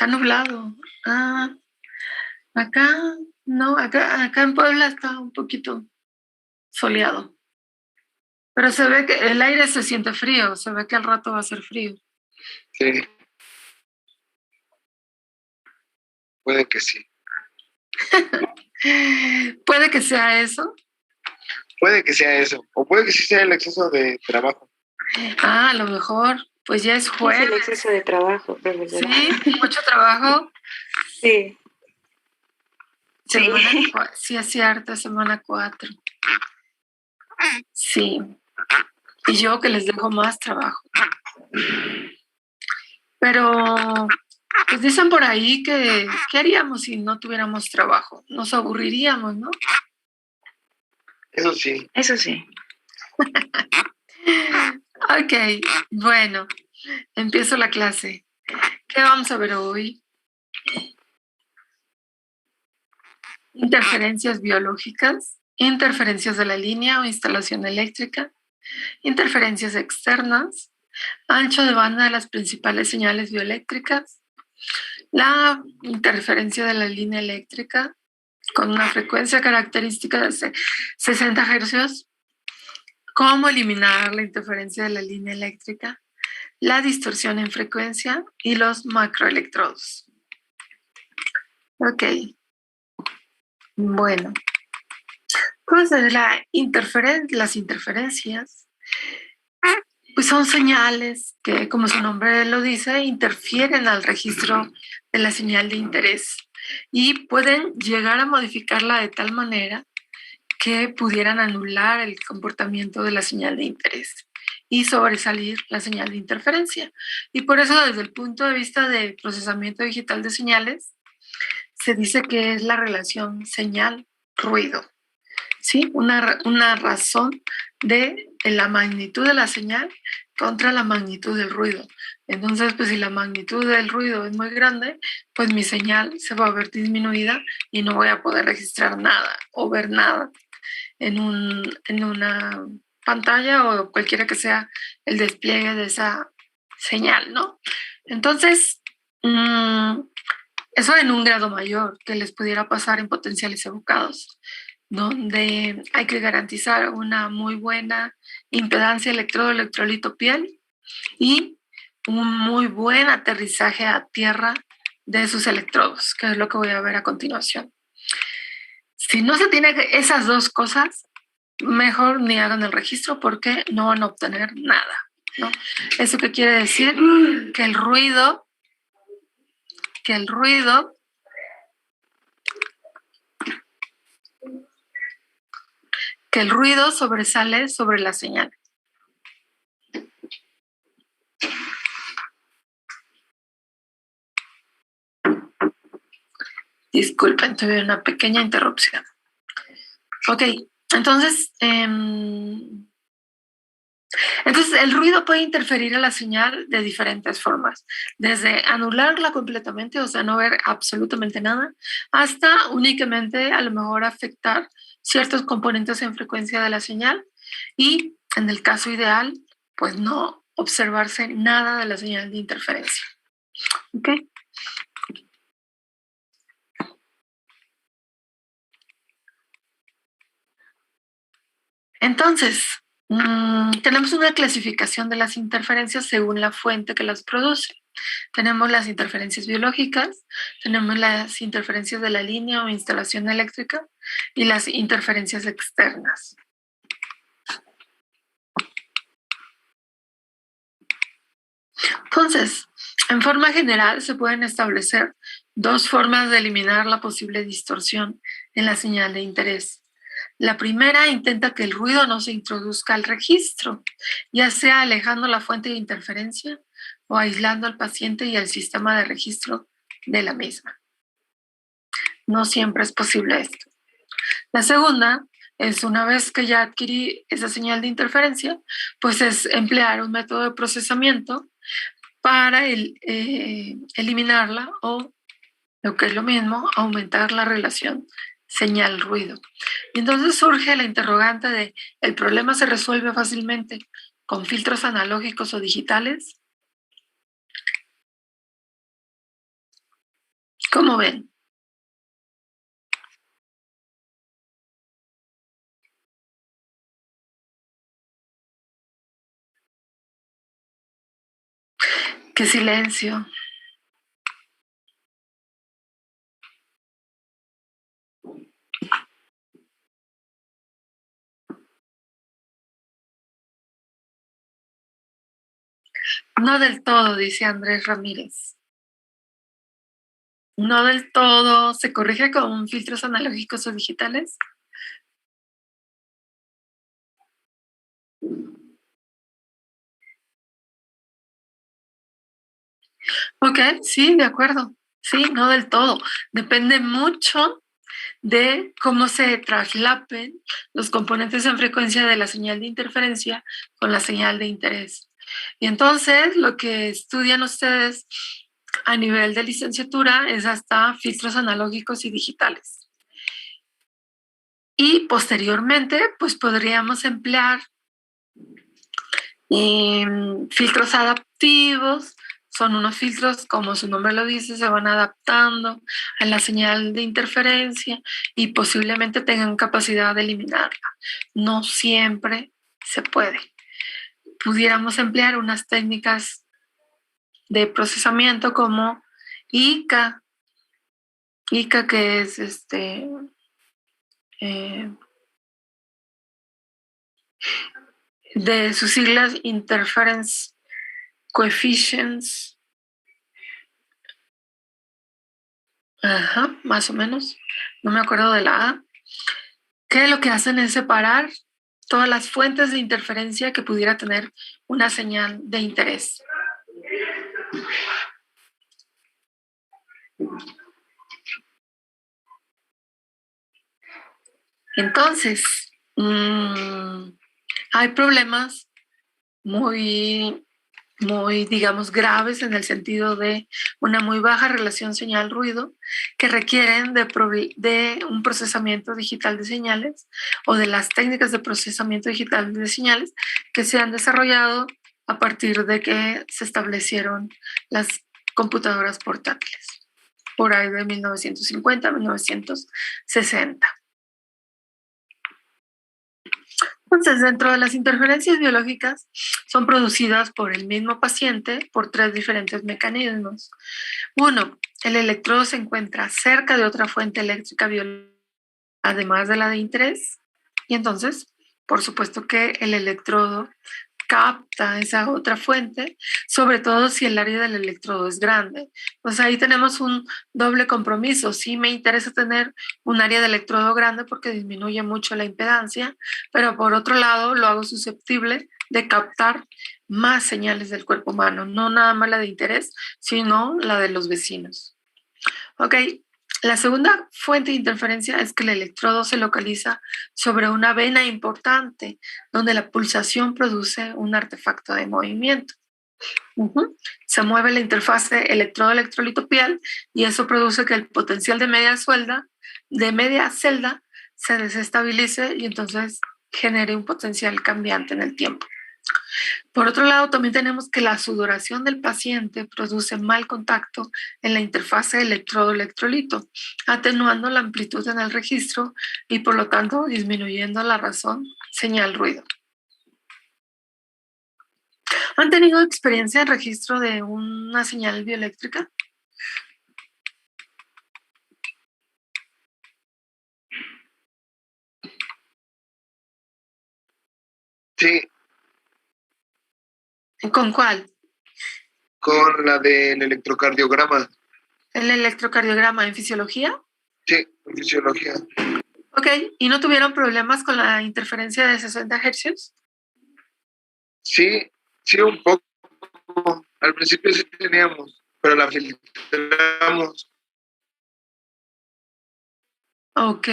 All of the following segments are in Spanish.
Está nublado. Ah, acá, no, acá en Puebla está un poquito soleado. Pero se ve que el aire se siente frío, se ve que al rato va a ser frío. Sí. Puede que sí. Puede que sea eso. Puede que sea eso. O puede que sí sea el exceso de trabajo. Ah, a lo mejor, pues ya es Es el jueves. exceso de trabajo, profesora. Sí, mucho trabajo. Sí. Sí, es cierto, semana 4. Sí. Y yo que les dejo más trabajo. Pero, pues dicen por ahí que, ¿qué haríamos si no tuviéramos trabajo? Nos aburriríamos, ¿no? Eso sí. Eso sí. Ok, bueno, empiezo la clase. ¿Qué vamos a ver hoy? Interferencias biológicas, interferencias de la línea o instalación eléctrica, interferencias externas, ancho de banda de las principales señales bioeléctricas, la interferencia de la línea eléctrica con una frecuencia característica de 60 Hz, cómo eliminar la interferencia de la línea eléctrica, la distorsión en frecuencia y los macroelectrodos. Ok, bueno, entonces las interferencias pues son señales que, como su nombre lo dice, interfieren al registro de la señal de interés y pueden llegar a modificarla de tal manera que pudieran anular el comportamiento de la señal de interés y sobresalir la señal de interferencia. Y por eso, desde el punto de vista de procesamiento digital de señales, se dice que es la relación señal-ruido, ¿sí? Una razón de la magnitud de la señal contra la magnitud del ruido. Entonces, pues si la magnitud del ruido es muy grande, pues mi señal se va a ver disminuida y no voy a poder registrar nada o ver nada en una pantalla o cualquiera que sea el despliegue de esa señal, ¿no? Entonces, eso en un grado mayor que les pudiera pasar en potenciales evocados, donde hay que garantizar una muy buena impedancia electrodo-electrolito piel y un muy buen aterrizaje a tierra de sus electrodos, que es lo que voy a ver a continuación. Si no se tiene esas dos cosas, mejor ni hagan el registro porque no van a obtener nada, ¿no? ¿Eso qué quiere decir? Que el ruido sobresale sobre la señal. Disculpen, tuve una pequeña interrupción. Ok, entonces el ruido puede interferir en la señal de diferentes formas, desde anularla completamente, o sea, no ver absolutamente nada, hasta únicamente a lo mejor afectar ciertos componentes en frecuencia de la señal y, en el caso ideal, pues no observarse nada de la señal de interferencia. ¿Ok? Entonces, tenemos una clasificación de las interferencias según la fuente que las produce. Tenemos las interferencias biológicas, tenemos las interferencias de la línea o instalación eléctrica y las interferencias externas. Entonces, en forma general se pueden establecer dos formas de eliminar la posible distorsión en la señal de interés. La primera intenta que el ruido no se introduzca al registro, ya sea alejando la fuente de interferencia o aislando al paciente y al sistema de registro de la misma. No siempre es posible esto. La segunda es, una vez que ya adquirí esa señal de interferencia, pues es emplear un método de procesamiento para eliminarla o, lo que es lo mismo, aumentar la relación señal-ruido. Y entonces surge la interrogante de, ¿el problema se resuelve fácilmente con filtros analógicos o digitales? ¿Cómo ven? ¡Qué silencio! No del todo, dice Andrés Ramírez. No del todo. ¿Se corrige con filtros analógicos o digitales? Ok, sí, de acuerdo. Sí, no del todo. Depende mucho de cómo se traslapen los componentes en frecuencia de la señal de interferencia con la señal de interés. Y entonces lo que estudian ustedes a nivel de licenciatura es hasta filtros analógicos y digitales. Y posteriormente, pues podríamos emplear filtros adaptivos. Son unos filtros, como su nombre lo dice, se van adaptando a la señal de interferencia y posiblemente tengan capacidad de eliminarla. No siempre se puede. Pudiéramos emplear unas técnicas de procesamiento como ICA, que es de sus siglas Interference Coefficients. Ajá, más o menos. No me acuerdo de la A. Que lo que hacen es separar todas las fuentes de interferencia que pudiera tener una señal de interés. Entonces, hay problemas muy, digamos, graves en el sentido de una muy baja relación señal-ruido que requieren de un procesamiento digital de señales o de las técnicas de procesamiento digital de señales que se han desarrollado a partir de que se establecieron las computadoras portátiles, por ahí de 1950 a 1960. Entonces, dentro de las interferencias biológicas, son producidas por el mismo paciente por tres diferentes mecanismos. Uno, el electrodo se encuentra cerca de otra fuente eléctrica biológica, además de la de interés, y entonces, por supuesto que el electrodo capta esa otra fuente, sobre todo si el área del electrodo es grande. Pues ahí tenemos un doble compromiso. Sí me interesa tener un área de electrodo grande porque disminuye mucho la impedancia, pero por otro lado lo hago susceptible de captar más señales del cuerpo humano, no nada más la de interés, sino la de los vecinos. Ok, la segunda fuente de interferencia es que el electrodo se localiza sobre una vena importante, donde la pulsación produce un artefacto de movimiento. Se mueve la interfase electrodo-electrolito piel y eso produce que el potencial de media celda se desestabilice y entonces genere un potencial cambiante en el tiempo. Por otro lado, también tenemos que la sudoración del paciente produce mal contacto en la interfase electrodo-electrolito, atenuando la amplitud en el registro y por lo tanto disminuyendo la razón señal-ruido. ¿Han tenido experiencia en registro de una señal bioeléctrica? Sí. ¿Con cuál? Con la del electrocardiograma. ¿El electrocardiograma en fisiología? Sí, en fisiología. Ok, ¿y no tuvieron problemas con la interferencia de 60 Hz? Sí, un poco. Al principio sí teníamos, pero la filtramos. Ok,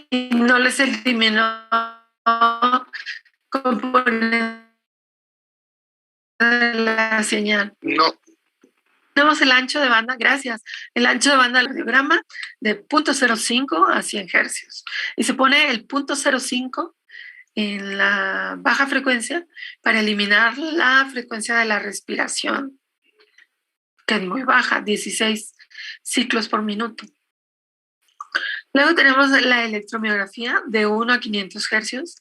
y no les eliminó componentes de la señal. No. Tenemos el ancho de banda, gracias, el ancho de banda del radiograma de 0.05 a 100 Hz. Y se pone el 0.05 en la baja frecuencia para eliminar la frecuencia de la respiración, que es muy baja, 16 ciclos por minuto. Luego tenemos la electromiografía de 1 a 500 hercios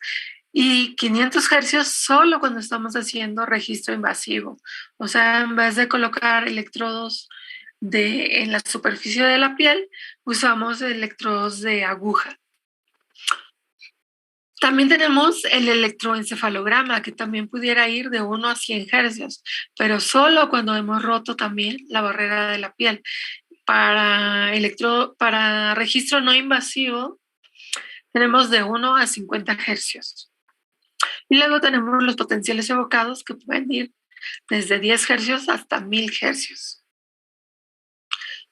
y 500 hercios solo cuando estamos haciendo registro invasivo. O sea, en vez de colocar electrodos en la superficie de la piel, usamos electrodos de aguja. También tenemos el electroencefalograma, que también pudiera ir de 1 a 100 hercios, pero solo cuando hemos roto también la barrera de la piel. Para registro no invasivo, tenemos de 1 a 50 hercios. Y luego tenemos los potenciales evocados, que pueden ir desde 10 hercios hasta 1000 hercios.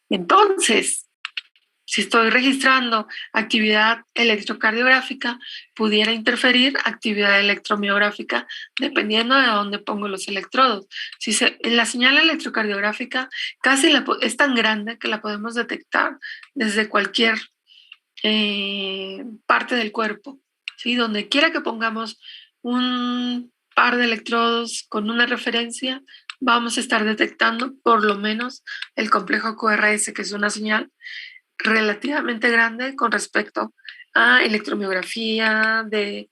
Entonces, si estoy registrando actividad electrocardiográfica, pudiera interferir actividad electromiográfica dependiendo de dónde pongo los electrodos. La señal electrocardiográfica es tan grande que la podemos detectar desde cualquier parte del cuerpo. ¿Sí? Donde quiera que pongamos un par de electrodos con una referencia, vamos a estar detectando por lo menos el complejo QRS, que es una señal relativamente grande con respecto a electromiografía de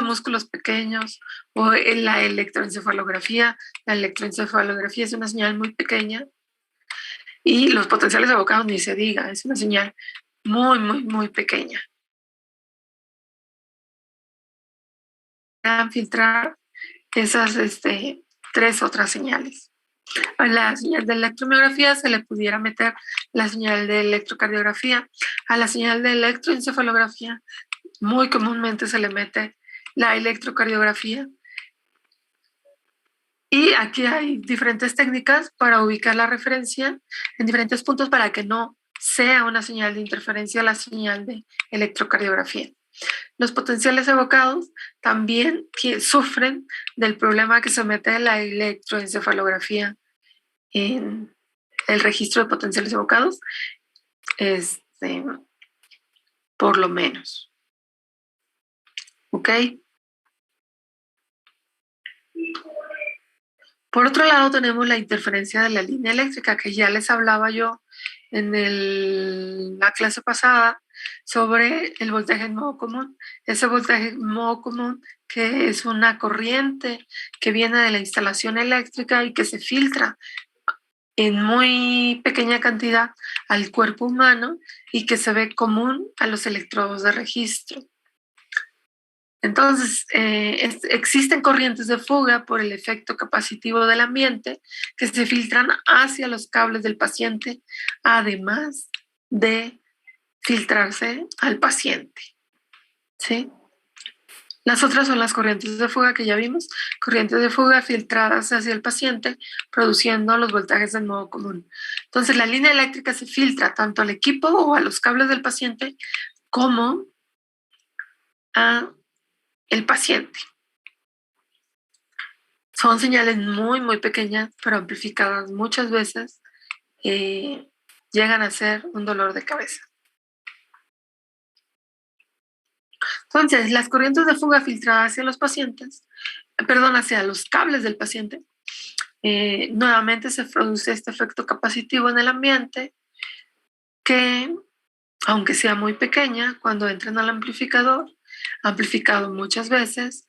músculos pequeños o la electroencefalografía. La electroencefalografía es una señal muy pequeña y los potenciales evocados ni se diga, es una señal muy, muy, muy pequeña. Filtrar esas 3 otras señales. A la señal de electromiografía se le pudiera meter la señal de electrocardiografía. A la señal de electroencefalografía muy comúnmente se le mete la electrocardiografía. Y aquí hay diferentes técnicas para ubicar la referencia en diferentes puntos para que no sea una señal de interferencia la señal de electrocardiografía. Los potenciales evocados también sufren del problema que se mete la electroencefalografía en el registro de potenciales evocados, por lo menos. ¿Ok? Por otro lado, tenemos la interferencia de la línea eléctrica, que ya les hablaba yo en la clase pasada sobre el voltaje en modo común. Ese voltaje en modo común, que es una corriente que viene de la instalación eléctrica y que se filtra en muy pequeña cantidad al cuerpo humano y que se ve común a los electrodos de registro. Entonces, existen corrientes de fuga por el efecto capacitivo del ambiente que se filtran hacia los cables del paciente, además de filtrarse al paciente. ¿Sí? Las otras son las corrientes de fuga que ya vimos, corrientes de fuga filtradas hacia el paciente, produciendo los voltajes en modo común. Entonces, la línea eléctrica se filtra tanto al equipo o a los cables del paciente como a el paciente. Son señales muy, muy pequeñas, pero amplificadas muchas veces, llegan a ser un dolor de cabeza. Entonces, las corrientes de fuga filtradas hacia los pacientes, hacia los cables del paciente, nuevamente se produce este efecto capacitivo en el ambiente que, aunque sea muy pequeña, cuando entran al amplificador, amplificado muchas veces,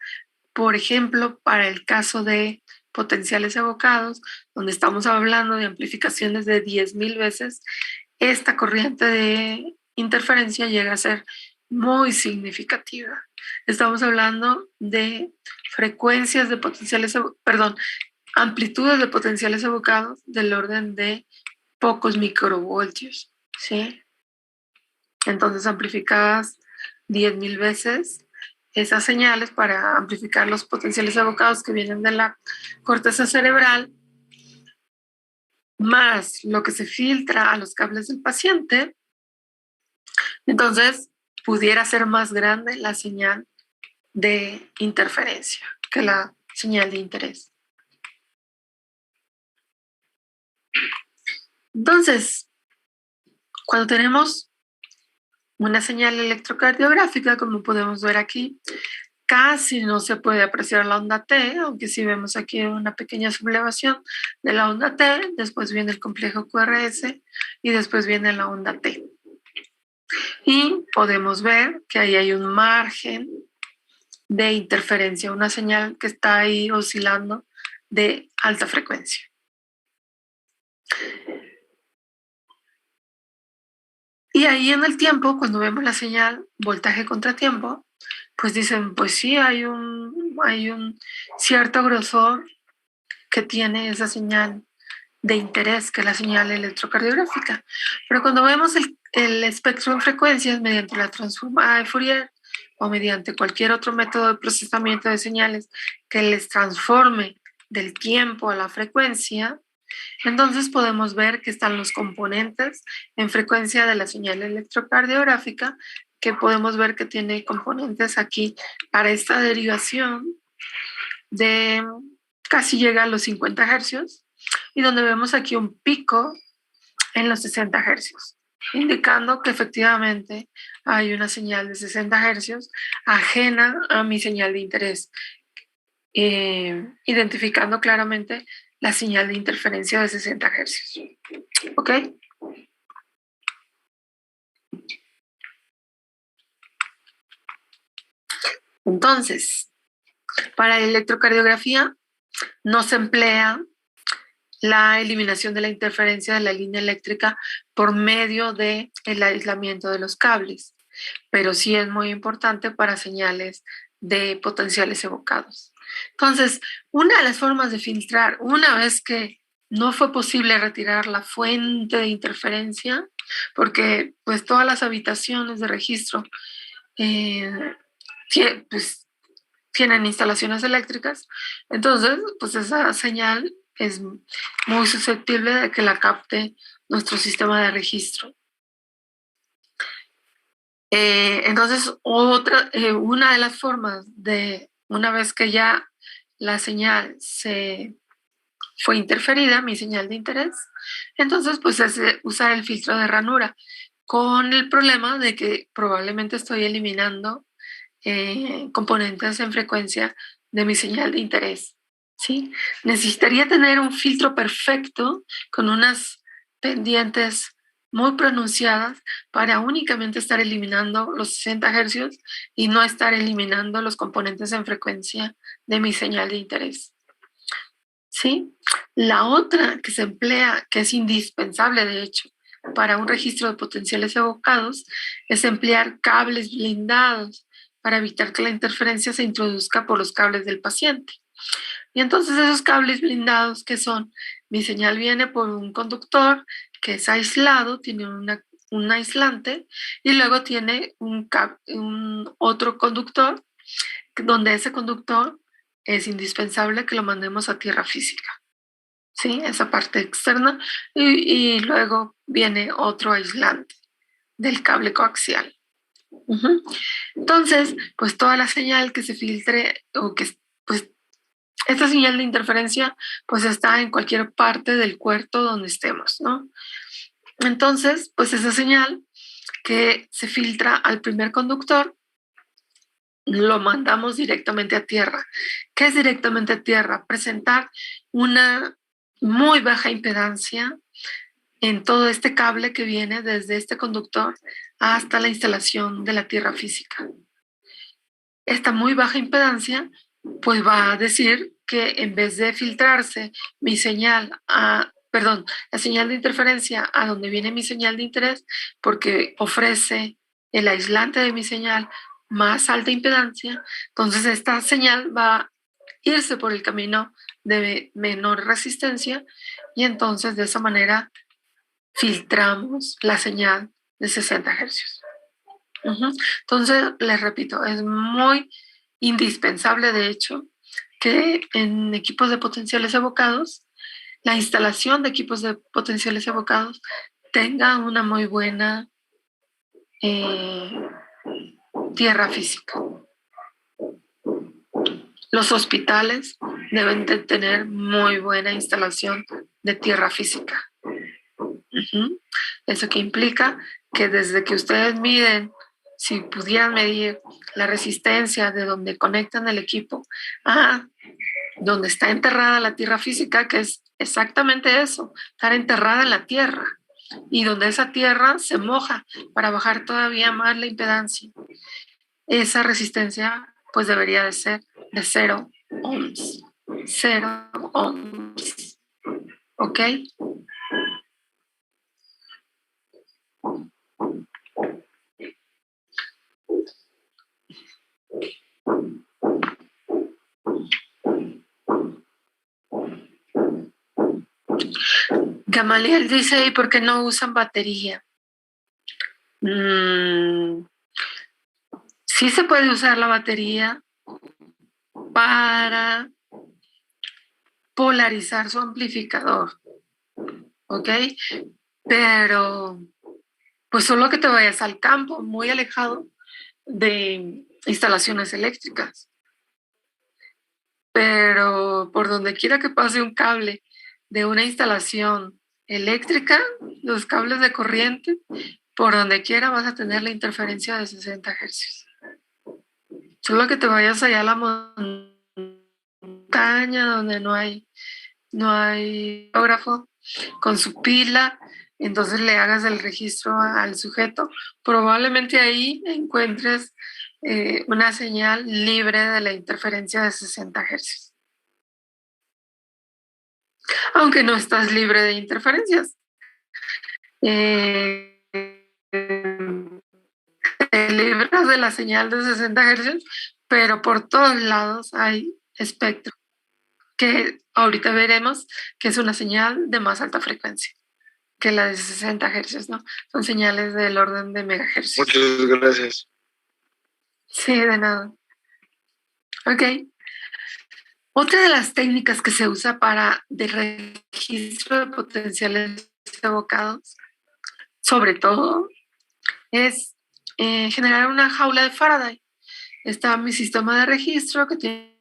por ejemplo, para el caso de potenciales evocados, donde estamos hablando de amplificaciones de 10,000 veces, esta corriente de interferencia llega a ser muy significativa. Estamos hablando de frecuencias de amplitudes de potenciales evocados del orden de pocos microvoltios, ¿sí? Entonces, amplificadas 10,000 veces esas señales para amplificar los potenciales evocados que vienen de la corteza cerebral, más lo que se filtra a los cables del paciente, entonces pudiera ser más grande la señal de interferencia que la señal de interés. Entonces, cuando tenemos una señal electrocardiográfica, como podemos ver aquí, casi no se puede apreciar la onda T, aunque sí vemos aquí una pequeña sublevación de la onda T, después viene el complejo QRS y después viene la onda T. Y podemos ver que ahí hay un margen de interferencia, una señal que está ahí oscilando de alta frecuencia. Y ahí en el tiempo, cuando vemos la señal voltaje contra tiempo, pues dicen, pues sí, hay un cierto grosor que tiene esa señal de interés, que es la señal electrocardiográfica. Pero cuando vemos el espectro en frecuencias mediante la transformada de Fourier o mediante cualquier otro método de procesamiento de señales que les transforme del tiempo a la frecuencia, entonces podemos ver que están los componentes en frecuencia de la señal electrocardiográfica, que podemos ver que tiene componentes aquí para esta derivación de casi llega a los 50 hercios y donde vemos aquí un pico en los 60 hercios, indicando que efectivamente hay una señal de 60 hercios ajena a mi señal de interés, identificando claramente la señal de interferencia de 60 hercios. ¿Ok? Entonces, para la electrocardiografía no se emplea la eliminación de la interferencia de la línea eléctrica por medio del aislamiento de los cables, pero sí es muy importante para señales de potenciales evocados. Entonces, una de las formas de filtrar, una vez que no fue posible retirar la fuente de interferencia, porque pues todas las habitaciones de registro pues, tienen instalaciones eléctricas, entonces pues esa señal es muy susceptible de que la capte nuestro sistema de registro. Entonces, una de las formas de, una vez que ya la señal se fue interferida, mi señal de interés, entonces pues es usar el filtro de ranura, con el problema de que probablemente estoy eliminando componentes en frecuencia de mi señal de interés. ¿Sí? Necesitaría tener un filtro perfecto con unas pendientes muy pronunciadas para únicamente estar eliminando los 60 hercios y no estar eliminando los componentes en frecuencia de mi señal de interés. ¿Sí? La otra que se emplea, que es indispensable de hecho para un registro de potenciales evocados, es emplear cables blindados para evitar que la interferencia se introduzca por los cables del paciente. Y entonces esos cables blindados, que son, mi señal viene por un conductor que es aislado, tiene un aislante, y luego tiene un otro conductor, donde ese conductor es indispensable que lo mandemos a tierra física. ¿Sí? Esa parte externa, y luego viene otro aislante del cable coaxial. Entonces, pues toda la señal que se filtre o que pues esta señal de interferencia pues está en cualquier parte del cuerpo donde estemos, ¿no? Entonces, pues esa señal que se filtra al primer conductor lo mandamos directamente a tierra. ¿Qué es directamente a tierra? Presentar una muy baja impedancia en todo este cable que viene desde este conductor hasta la instalación de la tierra física. Esta muy baja impedancia pues va a decir que en vez de filtrarse mi señal la señal de interferencia a donde viene mi señal de interés, porque ofrece el aislante de mi señal más alta impedancia, entonces esta señal va a irse por el camino de menor resistencia y entonces de esa manera filtramos la señal de 60 hercios. Entonces, les repito, es muy indispensable, de hecho, que en equipos de potenciales evocados, la instalación de equipos de potenciales evocados tenga una muy buena tierra física. Los hospitales deben de tener muy buena instalación de tierra física. Eso que implica que desde que ustedes miden si pudieran medir la resistencia de donde conectan el equipo a donde está enterrada la tierra física, que es exactamente eso, estar enterrada en la tierra, y donde esa tierra se moja para bajar todavía más la impedancia. Esa resistencia pues debería de ser de 0 ohms. 0 ohms. ¿Ok? Gamaliel dice, ¿y por qué no usan batería? Sí se puede usar la batería para polarizar su amplificador, ¿ok? Pero pues solo que te vayas al campo, muy alejado de instalaciones eléctricas. Pero por donde quiera que pase un cable de una instalación eléctrica, los cables de corriente, por donde quiera vas a tener la interferencia de 60 hercios. Solo que te vayas allá a la montaña donde no hay geógrafo con su pila, entonces le hagas el registro al sujeto, probablemente ahí encuentres una señal libre de la interferencia de 60 hercios. Aunque no estás libre de interferencias. Te libras de la señal de 60 hercios, pero por todos lados hay espectro, que ahorita veremos que es una señal de más alta frecuencia que la de 60 hercios, ¿no? Son señales del orden de megahercios. Muchas gracias. Sí, de nada. Ok. Otra de las técnicas que se usa para el registro de potenciales evocados, sobre todo, es generar una jaula de Faraday. Está mi sistema de registro que tiene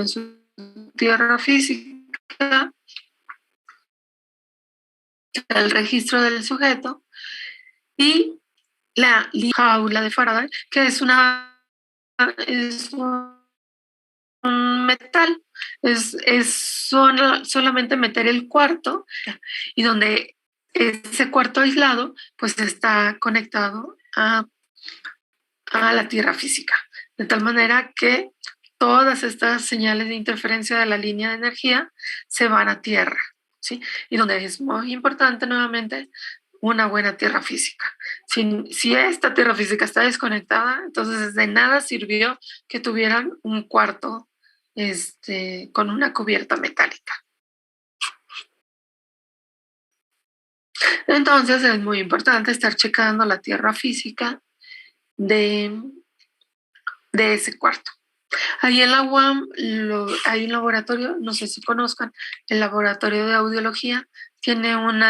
su tierra física, el registro del sujeto y la jaula de Faraday, que es un metal, solamente meter el cuarto y donde ese cuarto aislado pues está conectado a la tierra física, de tal manera que todas estas señales de interferencia de la línea de energía se van a tierra, ¿sí? Y donde es muy importante nuevamente una buena tierra física. Si esta tierra física está desconectada, entonces de nada sirvió que tuvieran un cuarto con una cubierta metálica. Entonces es muy importante estar checando la tierra física de ese cuarto. Ahí en la UAM hay un laboratorio, no sé si conozcan, el laboratorio de audiología tiene un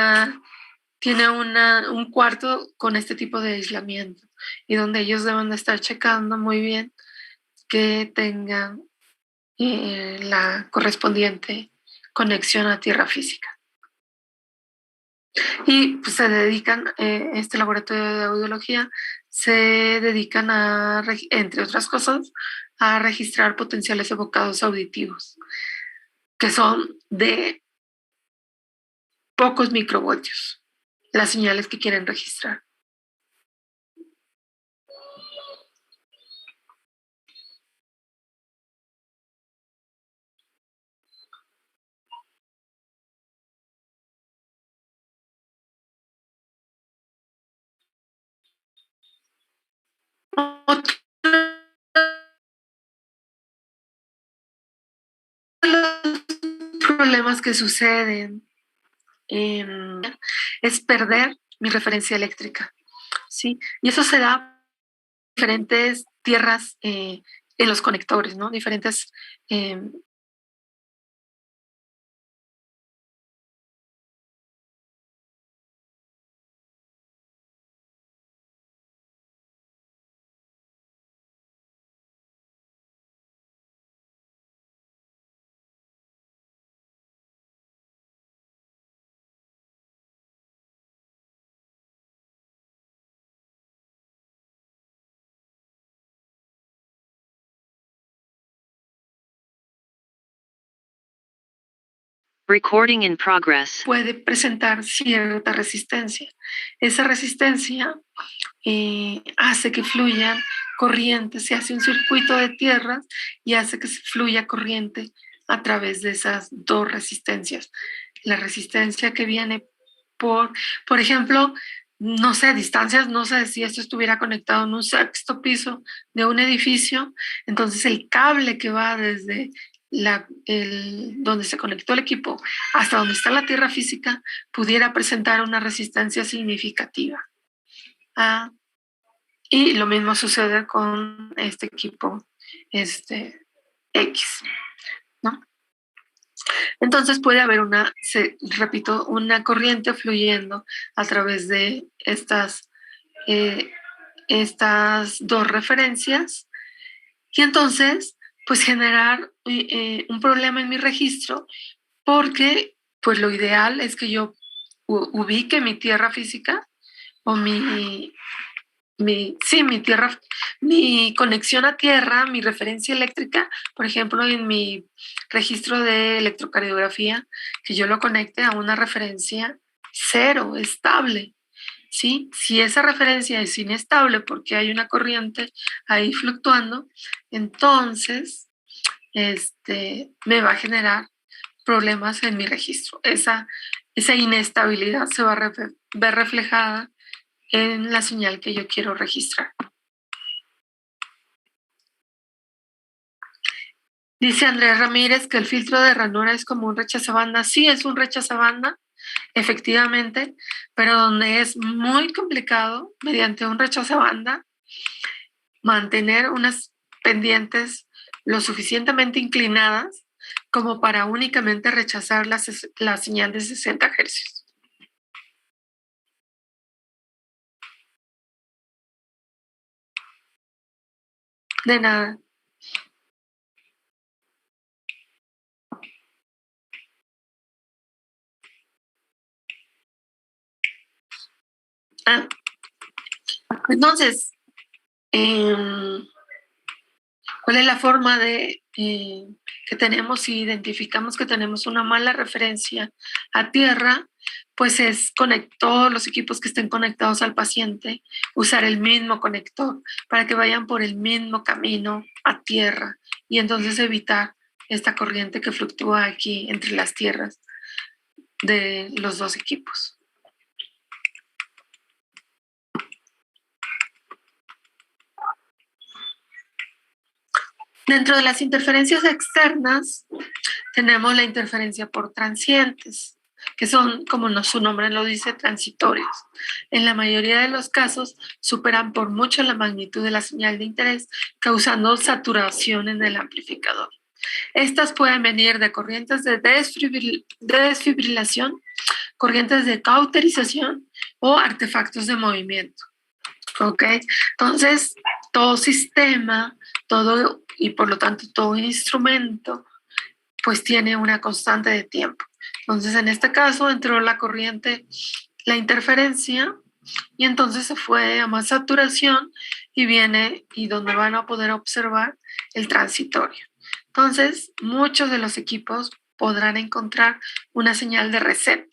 cuarto con este tipo de aislamiento y donde ellos deben de estar checando muy bien que tengan la correspondiente conexión a tierra física. Y pues se dedican, este laboratorio de audiología, se dedican entre otras cosas, a registrar potenciales evocados auditivos, que son de pocos microvoltios, las señales que quieren registrar. Otro de los problemas que suceden es perder mi referencia eléctrica, ¿sí? Y eso se da en diferentes tierras en los conectores, ¿no? Diferentes Recording in progress. puede presentar cierta resistencia. Esa resistencia hace que fluyan corrientes, se hace un circuito de tierras y hace que fluya corriente a través de esas dos resistencias. La resistencia que viene por ejemplo, no sé, distancias, no sé si esto estuviera conectado en un sexto piso de un edificio, entonces el cable que va desde donde se conectó el equipo hasta donde está la tierra física pudiera presentar una resistencia significativa. Y lo mismo sucede con este equipo X, ¿no? Entonces puede haber repito, una corriente fluyendo a través de estas dos referencias y entonces pues generar un problema en mi registro porque pues lo ideal es que yo ubique mi tierra física o mi conexión a tierra, mi referencia eléctrica, por ejemplo, en mi registro de electrocardiografía, que yo lo conecte a una referencia cero, estable. ¿Sí? Si esa referencia es inestable porque hay una corriente ahí fluctuando, entonces me va a generar problemas en mi registro. Esa inestabilidad se va a ver reflejada en la señal que yo quiero registrar. Dice Andrés Ramírez que el filtro de ranura es como un rechazabanda. Sí, es un rechazabanda, efectivamente, pero donde es muy complicado, mediante un rechazabanda, mantener unas pendientes lo suficientemente inclinadas como para únicamente rechazar la señal de 60 Hz. De nada. Entonces, ¿cuál es la forma de que tenemos si identificamos que tenemos una mala referencia a tierra? Pues es conectar los equipos que estén conectados al paciente, usar el mismo conector para que vayan por el mismo camino a tierra y entonces evitar esta corriente que fluctúa aquí entre las tierras de los dos equipos. Dentro de las interferencias externas tenemos la interferencia por transientes, que son, como su nombre lo dice, transitorios. En la mayoría de los casos superan por mucho la magnitud de la señal de interés, causando saturación en el amplificador. Estas pueden venir de corrientes de desfibrilación, corrientes de cauterización o artefactos de movimiento. ¿Ok? Entonces, todo sistema, y por lo tanto todo instrumento, pues tiene una constante de tiempo. Entonces, en este caso entró la corriente, la interferencia, y entonces se fue a más saturación y donde van a poder observar el transitorio. Entonces, muchos de los equipos podrán encontrar una señal de reset,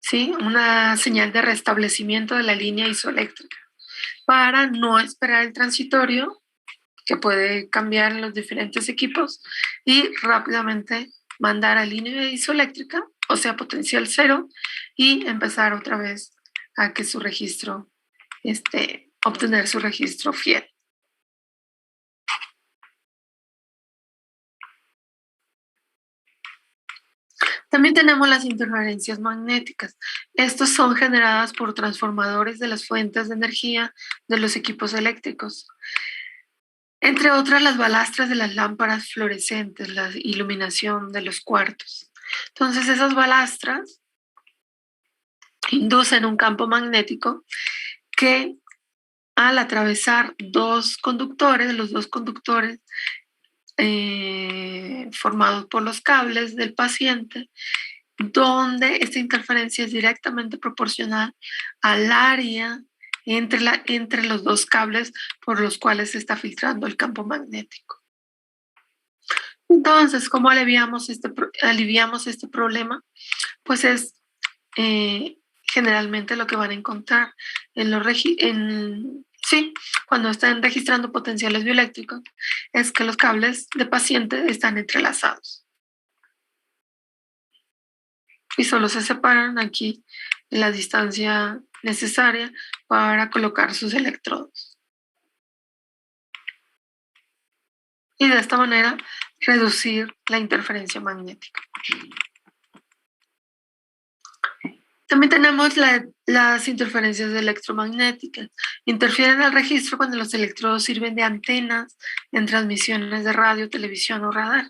¿sí? Una señal de restablecimiento de la línea isoeléctrica para no esperar el transitorio, que puede cambiar en los diferentes equipos, y rápidamente mandar a línea isoeléctrica, o sea, potencial cero, y empezar otra vez a que su registro, obtener su registro fiel. También tenemos las interferencias magnéticas. Estas son generadas por transformadores de las fuentes de energía de los equipos eléctricos. Entre otras, las balastras de las lámparas fluorescentes, la iluminación de los cuartos. Entonces, esas balastras inducen un campo magnético que, al atravesar los dos conductores formados por los cables del paciente, donde esta interferencia es directamente proporcional al área entre los dos cables por los cuales se está filtrando el campo magnético. Entonces, ¿cómo aliviamos este problema? Pues es generalmente lo que van a encontrar cuando están registrando potenciales bioeléctricos, es que los cables de paciente están entrelazados y solo se separan aquí en la distancia necesaria para colocar sus electrodos. Y de esta manera reducir la interferencia magnética. También tenemos las interferencias electromagnéticas. Interfieren al registro cuando los electrodos sirven de antenas en transmisiones de radio, televisión o radar.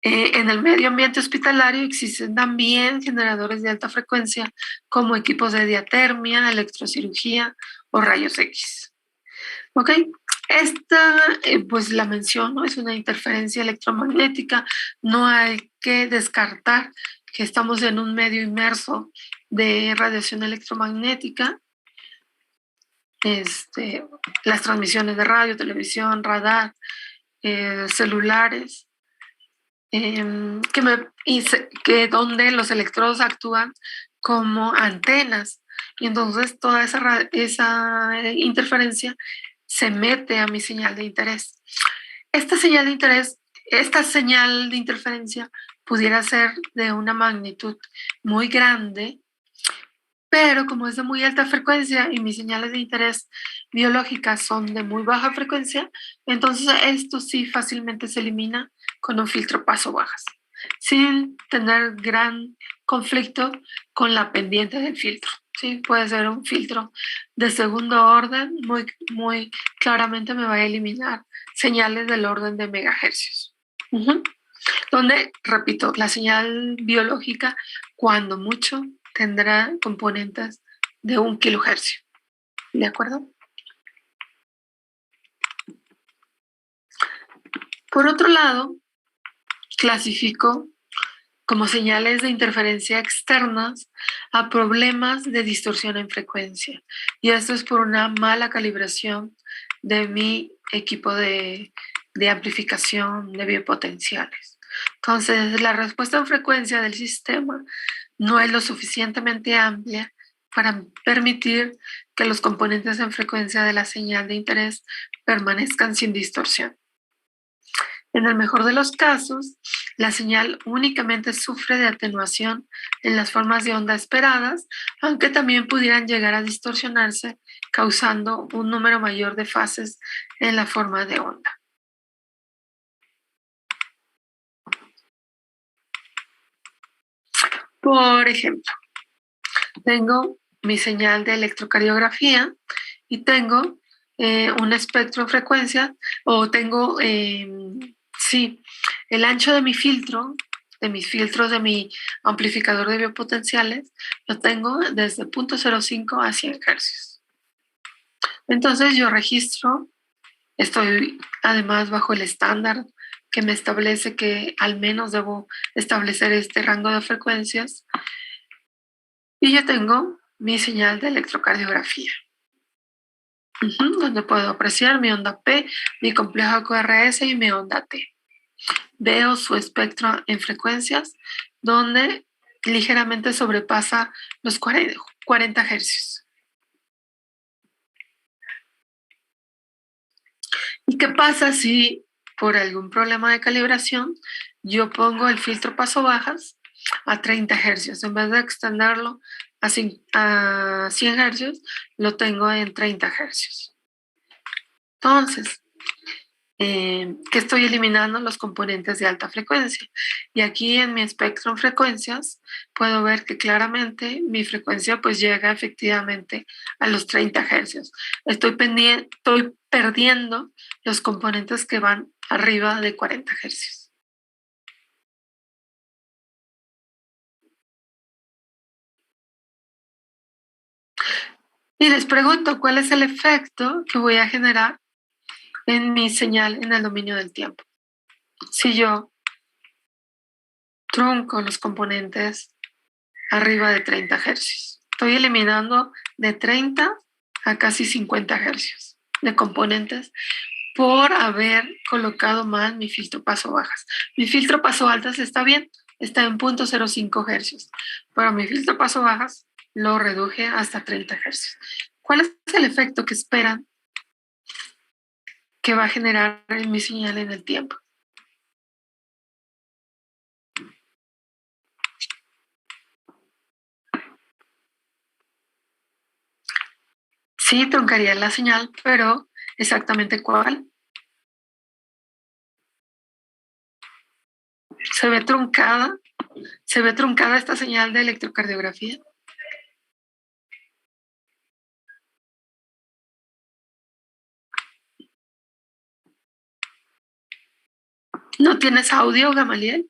En el medio ambiente hospitalario existen también generadores de alta frecuencia como equipos de diatermia, electrocirugía o rayos X. ¿Ok? Esta, pues la menciono, es una interferencia electromagnética. No hay que descartar que estamos en un medio inmerso de radiación electromagnética. Las transmisiones de radio, televisión, radar, celulares, donde los electrodos actúan como antenas. Y entonces toda esa interferencia se mete a mi señal de interés. Esta señal de interferencia pudiera ser de una magnitud muy grande, pero como es de muy alta frecuencia y mis señales de interés biológicas son de muy baja frecuencia, entonces esto sí fácilmente se elimina con un filtro paso bajas, sin tener gran conflicto con la pendiente del filtro. Sí, puede ser un filtro de segundo orden, muy claramente me va a eliminar señales del orden de megahercios. Donde, repito, la señal biológica, cuando mucho, tendrá componentes de 1 kilohercio. ¿De acuerdo? Por otro lado, clasifico como señales de interferencia externas a problemas de distorsión en frecuencia. Y esto es por una mala calibración de mi equipo de amplificación de biopotenciales. Entonces, la respuesta en frecuencia del sistema no es lo suficientemente amplia para permitir que los componentes en frecuencia de la señal de interés permanezcan sin distorsión. En el mejor de los casos, la señal únicamente sufre de atenuación en las formas de onda esperadas, aunque también pudieran llegar a distorsionarse, causando un número mayor de fases en la forma de onda. Por ejemplo, tengo mi señal de electrocardiografía y tengo un espectro de frecuencia, o tengo, el ancho de mi filtro, de mis filtros de mi amplificador de biopotenciales, lo tengo desde 0.05 a 100 Hz. Entonces yo registro, estoy además bajo el estándar que me establece que al menos debo establecer este rango de frecuencias, y yo tengo mi señal de electrocardiografía, donde puedo apreciar mi onda P, mi complejo QRS y mi onda T. Veo su espectro en frecuencias donde ligeramente sobrepasa los 40 Hz. ¿Y qué pasa si por algún problema de calibración yo pongo el filtro paso bajas a 30 Hz? En vez de extenderlo a 100 Hz, lo tengo en 30 Hz. Entonces, que estoy eliminando los componentes de alta frecuencia. Y aquí en mi espectro en frecuencias puedo ver que claramente mi frecuencia pues llega efectivamente a los 30 Hz. Estoy perdiendo los componentes que van arriba de 40 Hz. Y les pregunto, ¿cuál es el efecto que voy a generar en mi señal en el dominio del tiempo? Si yo trunco los componentes arriba de 30 Hz, estoy eliminando de 30 a casi 50 Hz de componentes por haber colocado mal mi filtro paso bajas. Mi filtro paso altas está bien, está en 0.05 hercios, pero mi filtro paso bajas lo reduje hasta 30 hercios. ¿Cuál es el efecto que esperan que va a generar en mi señal en el tiempo? Sí, truncaría la señal, pero exactamente cuál. Se ve truncada esta señal de electrocardiografía. ¿No tienes audio, Gamaliel?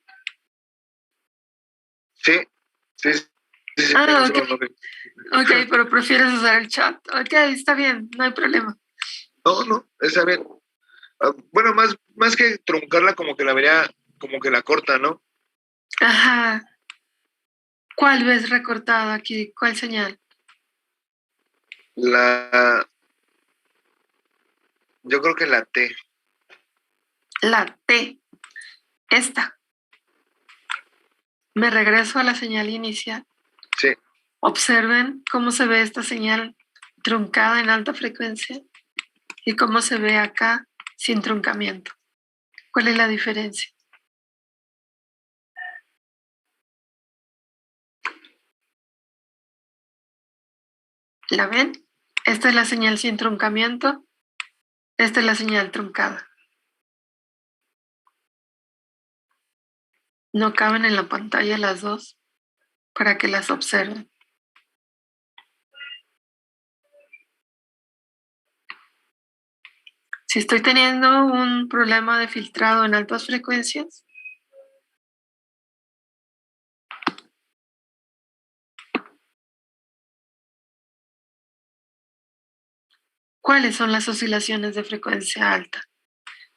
Sí. Ok. Ok, pero prefieres usar el chat. Ok, está bien, no hay problema. No, está bien. Bueno, más que truncarla, como que la vería, como que la corta, ¿no? Ajá. ¿Cuál ves recortada aquí? ¿Cuál señal? Yo creo que la T. La T. Esta. Me regreso a la señal inicial. Sí. Observen cómo se ve esta señal truncada en alta frecuencia y cómo se ve acá sin truncamiento. ¿Cuál es la diferencia? ¿La ven? Esta es la señal sin truncamiento. Esta es la señal truncada. No caben en la pantalla las dos para que las observen. Si estoy teniendo un problema de filtrado en altas frecuencias, ¿cuáles son las oscilaciones de frecuencia alta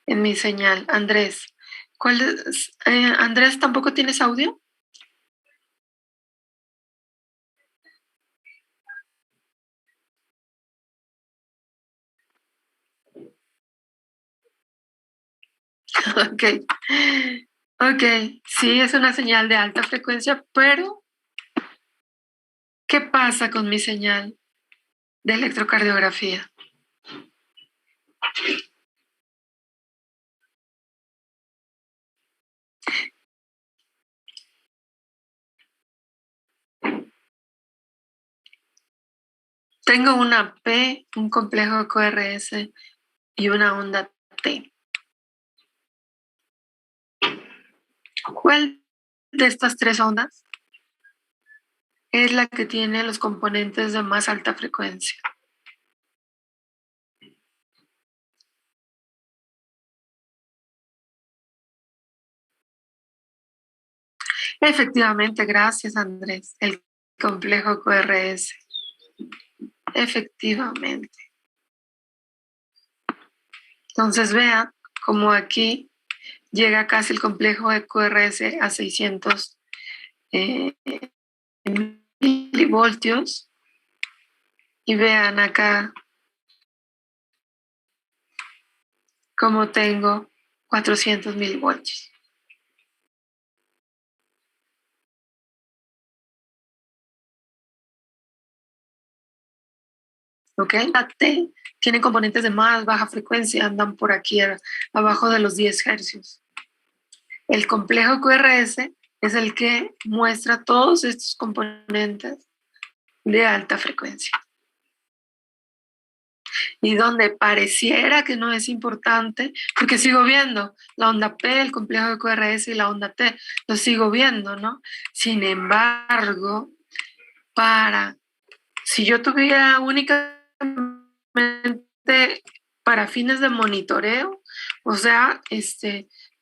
en mi señal? Andrés, Andrés, ¿tampoco tienes audio? Ok, sí, es una señal de alta frecuencia, pero ¿qué pasa con mi señal de electrocardiografía? Tengo una P, un complejo QRS y una onda T. ¿Cuál de estas tres ondas es la que tiene los componentes de más alta frecuencia? Efectivamente, gracias Andrés, el complejo QRS. Efectivamente. Entonces vean cómo aquí llega casi el complejo de QRS a 600 milivoltios. Y vean acá cómo tengo 400 milivoltios. ¿Ok? La T tiene componentes de más baja frecuencia, andan por aquí abajo de los 10 hercios. El complejo QRS es el que muestra todos estos componentes de alta frecuencia. Y donde pareciera que no es importante, porque sigo viendo la onda P, el complejo de QRS y la onda T, lo sigo viendo, ¿no? Sin embargo, si yo tuviera únicamente para fines de monitoreo, o sea,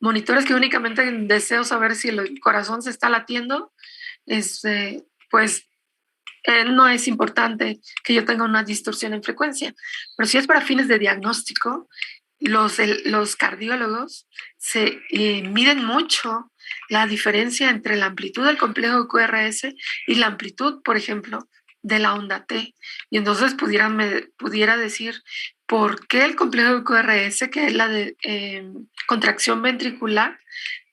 monitores que únicamente deseo saber si el corazón se está latiendo, pues no es importante que yo tenga una distorsión en frecuencia. Pero si es para fines de diagnóstico, los cardiólogos se miden mucho la diferencia entre la amplitud del complejo QRS y la amplitud, por ejemplo, de la onda T. Y entonces pudiera decir por qué el complejo de QRS, que es la de contracción ventricular,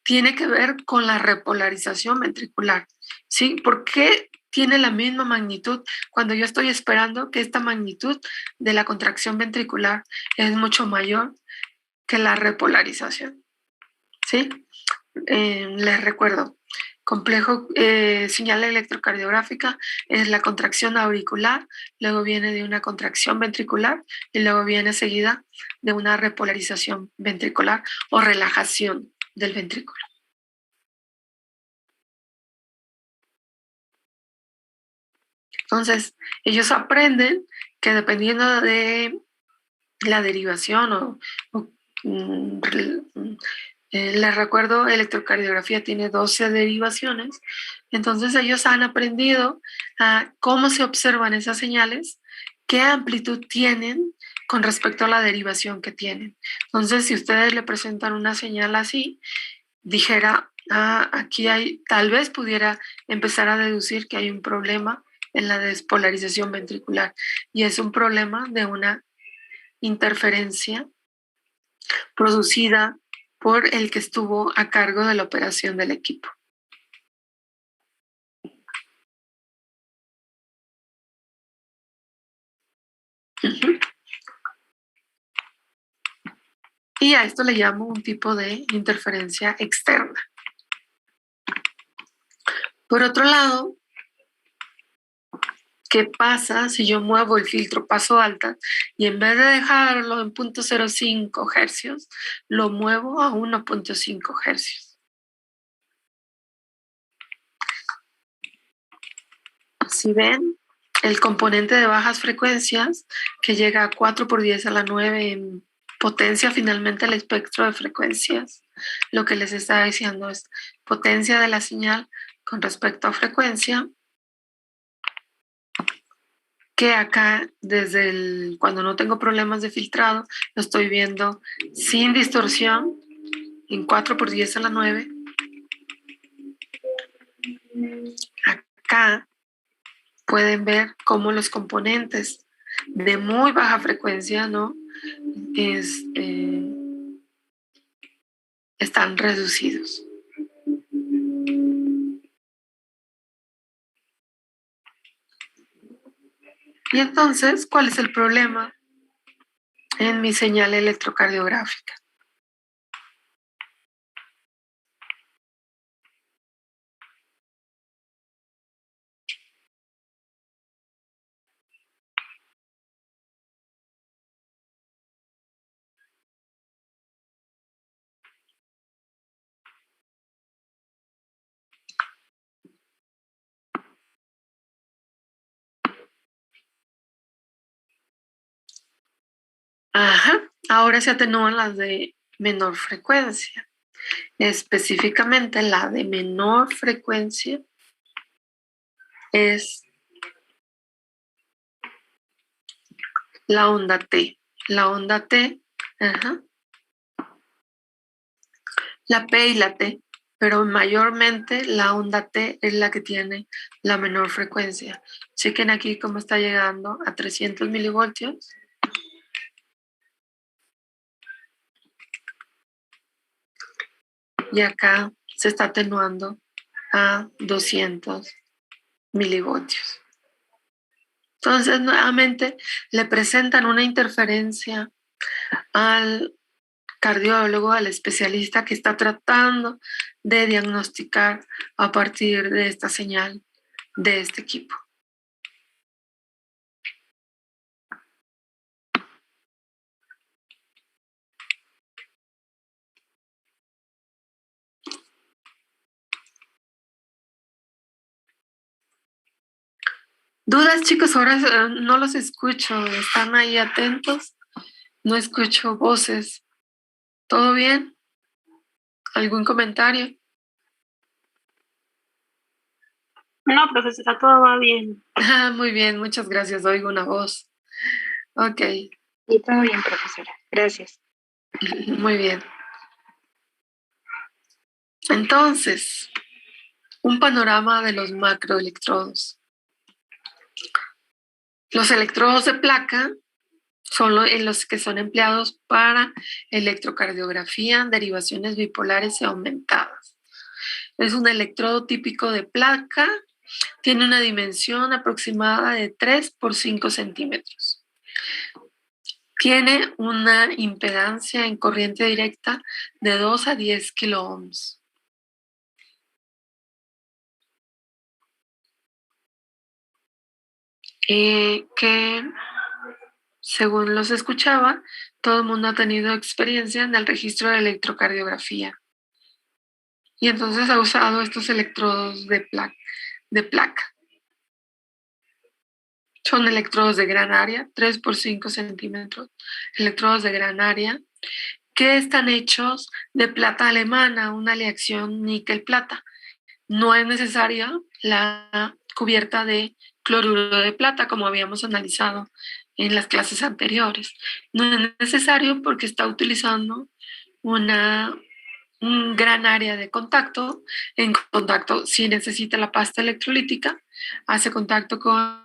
tiene que ver con la repolarización ventricular, ¿sí? ¿Por qué tiene la misma magnitud cuando yo estoy esperando que esta magnitud de la contracción ventricular es mucho mayor que la repolarización? ¿Sí? Les recuerdo, complejo señal electrocardiográfica es la contracción auricular, luego viene de una contracción ventricular y luego viene seguida de una repolarización ventricular o relajación del ventrículo. Entonces, ellos aprenden que dependiendo de la derivación les recuerdo, electrocardiografía tiene 12 derivaciones, entonces ellos han aprendido a cómo se observan esas señales, qué amplitud tienen con respecto a la derivación que tienen. Entonces, si ustedes le presentan una señal así, dijera, aquí hay, tal vez pudiera empezar a deducir que hay un problema en la despolarización ventricular y es un problema de una interferencia producida por el que estuvo a cargo de la operación del equipo. Y a esto le llamo un tipo de interferencia externa. Por otro lado, ¿qué pasa si yo muevo el filtro paso alta y en vez de dejarlo en 0.05 hercios, lo muevo a 1.5 hercios? Si ven, el componente de bajas frecuencias que llega a 4 por 10 a la 9 en potencia finalmente el espectro de frecuencias, lo que les estaba diciendo es potencia de la señal con respecto a frecuencia, que acá desde cuando no tengo problemas de filtrado, lo estoy viendo sin distorsión en 4 por 10 a la 9. Acá pueden ver cómo los componentes de muy baja frecuencia, ¿no? Están reducidos. Y entonces, ¿cuál es el problema en mi señal electrocardiográfica? Ajá, ahora se atenúan las de menor frecuencia. Específicamente la de menor frecuencia es la onda T. La onda T, ajá, la P y la T, pero mayormente la onda T es la que tiene la menor frecuencia. Chequen aquí cómo está llegando a 300 milivoltios. Y acá se está atenuando a 200 milivoltios. Entonces, nuevamente, le presentan una interferencia al cardiólogo, al especialista que está tratando de diagnosticar a partir de esta señal de este equipo. ¿Dudas, chicos? Ahora no los escucho. ¿Están ahí atentos? No escucho voces. ¿Todo bien? ¿Algún comentario? No, profesora, todo va bien. Muy bien, muchas gracias. Oigo una voz. Ok. Y todo bien, profesora. Gracias. Muy bien. Entonces, un panorama de los macroelectrodos. Los electrodos de placa son los que son empleados para electrocardiografía, derivaciones bipolares y aumentadas. Es un electrodo típico de placa, tiene una dimensión aproximada de 3 por 5 centímetros. Tiene una impedancia en corriente directa de 2 a 10 kiloohms. Que según los escuchaba, todo el mundo ha tenido experiencia en el registro de electrocardiografía. Y entonces ha usado estos electrodos de placa. Son electrodos de gran área, 3 por 5 centímetros, electrodos de gran área, que están hechos de plata alemana, una aleación níquel-plata. No es necesaria la cubierta de cloruro de plata, como habíamos analizado en las clases anteriores. No es necesario porque está utilizando un gran área de contacto. En contacto, si necesita la pasta electrolítica, hace contacto con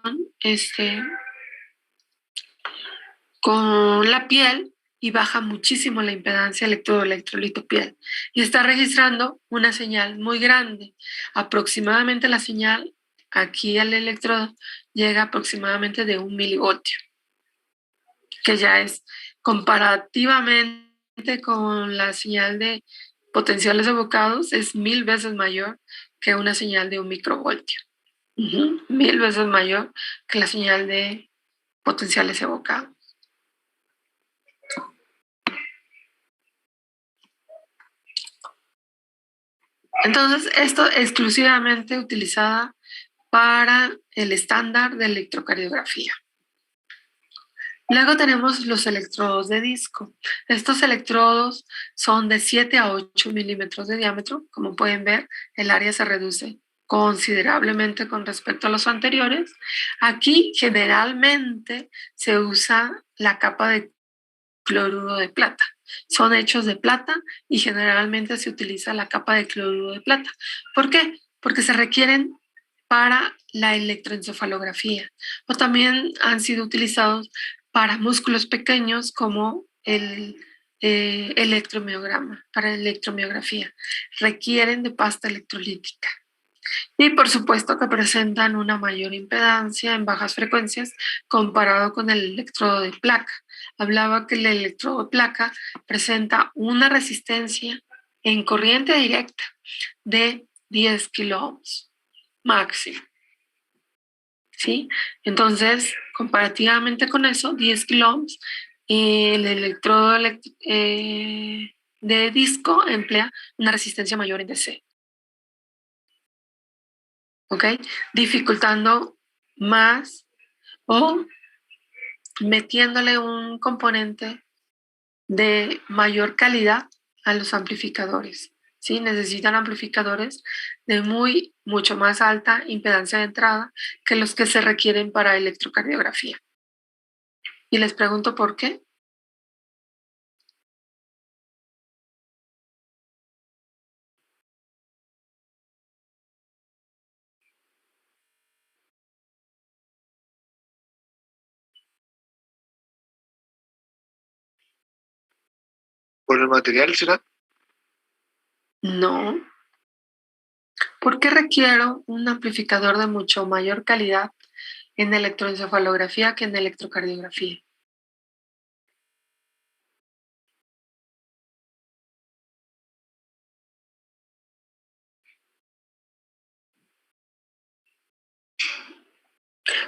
la piel y baja muchísimo la impedancia electrolito-piel. Y está registrando una señal muy grande. Aproximadamente la señal aquí al electrodo llega aproximadamente de 1 milivoltio, que ya es comparativamente con la señal de potenciales evocados, es 1000 veces mayor que una señal de 1 microvoltio. 1000 veces mayor que la señal de potenciales evocados. Entonces, esto exclusivamente utilizada para el estándar de electrocardiografía. Luego tenemos los electrodos de disco. Estos electrodos son de 7 a 8 milímetros de diámetro. Como pueden ver, el área se reduce considerablemente con respecto a los anteriores. Aquí generalmente se usa la capa de cloruro de plata. Son hechos de plata y generalmente se utiliza la capa de cloruro de plata. ¿Por qué? Porque se requieren para la electroencefalografía o también han sido utilizados para músculos pequeños como el electromiograma, para electromiografía. Requieren de pasta electrolítica. Y por supuesto que presentan una mayor impedancia en bajas frecuencias comparado con el electrodo de placa. Hablaba que el electrodo de placa presenta una resistencia en corriente directa de 10 kiloohms máximo. ¿Sí? Entonces, comparativamente con eso, 10 kiloohms, el electrodo de disco emplea una resistencia mayor en DC. ¿Ok? Dificultando más o metiéndole un componente de mayor calidad a los amplificadores. ¿Sí? Necesitan amplificadores de mucho más alta impedancia de entrada que los que se requieren para electrocardiografía. Y les pregunto por qué. ¿Por el material será? No. ¿Por qué requiero un amplificador de mucho mayor calidad en electroencefalografía que en electrocardiografía?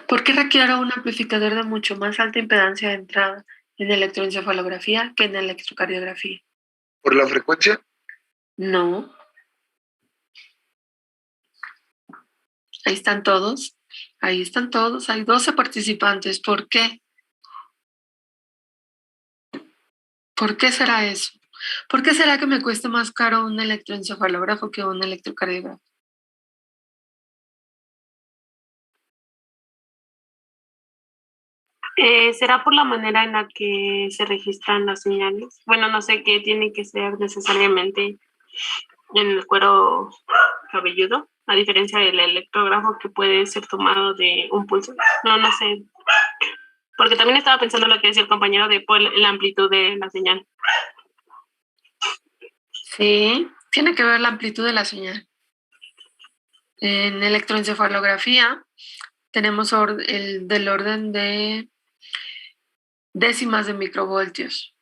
¿Por qué requiero un amplificador de mucho más alta impedancia de entrada en electroencefalografía que en electrocardiografía? ¿Por la frecuencia? No. Ahí están todos. Ahí están todos. Hay 12 participantes. ¿Por qué? ¿Por qué será eso? ¿Por qué será que me cuesta más caro un electroencefalógrafo que un electrocardiógrafo? ¿Será por la manera en la que se registran las señales? Bueno, no sé qué tiene que ser necesariamente en el cuero cabelludo, a diferencia del electrógrafo que puede ser tomado de un pulso. No sé Porque también estaba pensando lo que decía el compañero de la amplitud de la señal. Sí, tiene que ver la amplitud de la señal. En electroencefalografía tenemos del orden de décimas de microvoltios.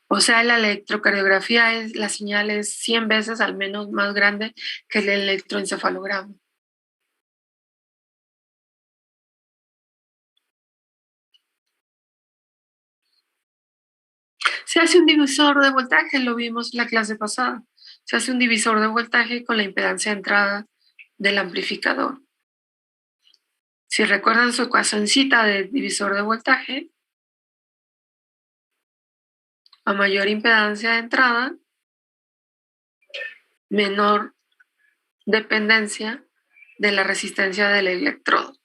O sea, la electrocardiografía la señal es 100 veces al menos más grande que el electroencefalograma. Se hace un divisor de voltaje, lo vimos en la clase pasada. Se hace un divisor de voltaje con la impedancia de entrada del amplificador. Si recuerdan su ecuacioncita de divisor de voltaje, a mayor impedancia de entrada, menor dependencia de la resistencia del electrodo.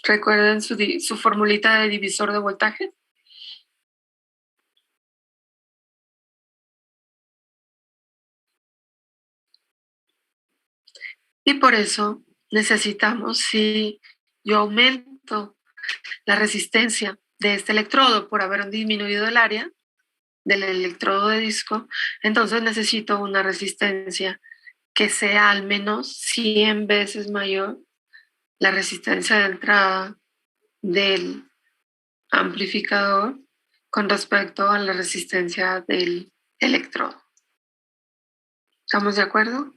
¿Recuerden su formulita de divisor de voltaje? Y por eso necesitamos, si yo aumento la resistencia de este electrodo por haber disminuido el área del electrodo de disco, entonces necesito una resistencia que sea al menos 100 veces mayor la resistencia de entrada del amplificador con respecto a la resistencia del electrodo. ¿Estamos de acuerdo?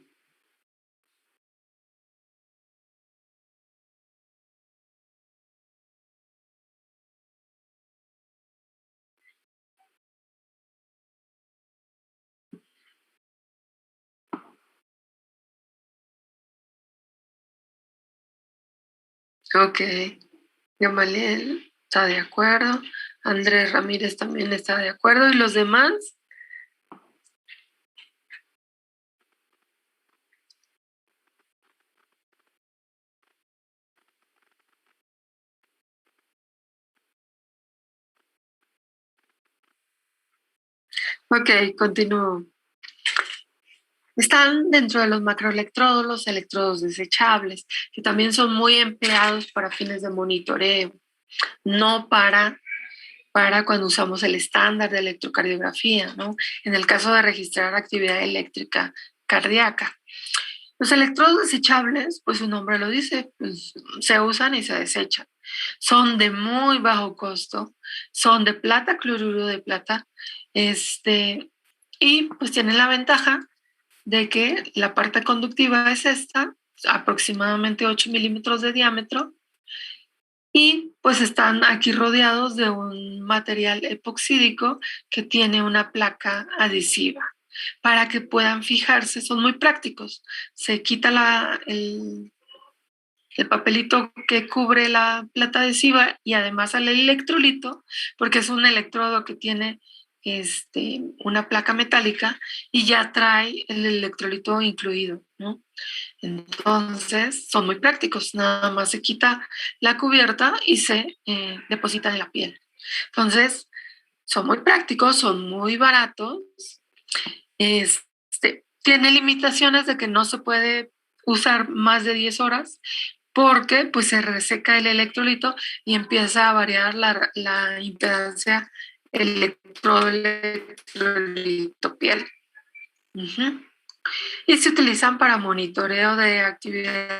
Ok. Gamaliel está de acuerdo. Andrés Ramírez también está de acuerdo. ¿Y los demás? Ok, continúo. Están dentro de los macroelectrodos los electrodos desechables, que también son muy empleados para fines de monitoreo, no para cuando usamos el estándar de electrocardiografía, ¿no? En el caso de registrar actividad eléctrica cardíaca. Los electrodos desechables, pues su nombre lo dice, pues, se usan y se desechan. Son de muy bajo costo, son de plata, cloruro de plata, y pues tienen la ventaja de que la parte conductiva es esta, aproximadamente 8 milímetros de diámetro, y pues están aquí rodeados de un material epoxídico que tiene una placa adhesiva para que puedan fijarse. Son muy prácticos. Se quita el papelito que cubre la plata adhesiva y además al electrolito, porque es un electrodo que tiene una placa metálica y ya trae el electrolito incluido, ¿no? Entonces, son muy prácticos, nada más se quita la cubierta y se deposita en la piel. Entonces, son muy prácticos, son muy baratos. Tiene limitaciones de que no se puede usar más de 10 horas porque pues se reseca el electrolito y empieza a variar la impedancia electrolito piel. Uh-huh. Y se utilizan para monitoreo de actividad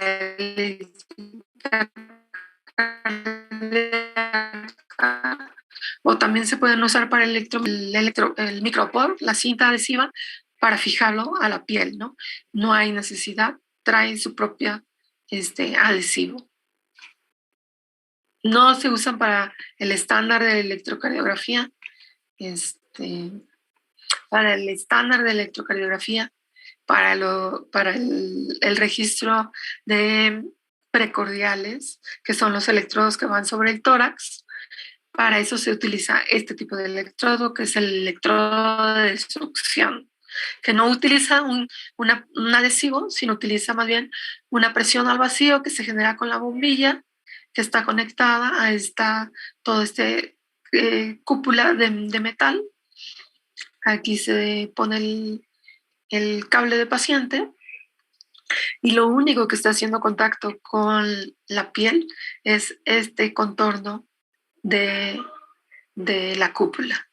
o también se pueden usar para el micropor, la cinta adhesiva, para fijarlo a la piel, ¿no? No hay necesidad, trae su propia adhesivo. No se usan para el estándar de electrocardiografía, para el estándar de electrocardiografía, para el registro de precordiales, que son los electrodos que van sobre el tórax. Para eso se utiliza este tipo de electrodo, que es el electrodo de succión, que no utiliza un adhesivo, sino utiliza más bien una presión al vacío que se genera con la bombilla que está conectada a todo cúpula de metal. Aquí se pone el cable de paciente Y lo único que está haciendo contacto con la piel es este contorno de la cúpula,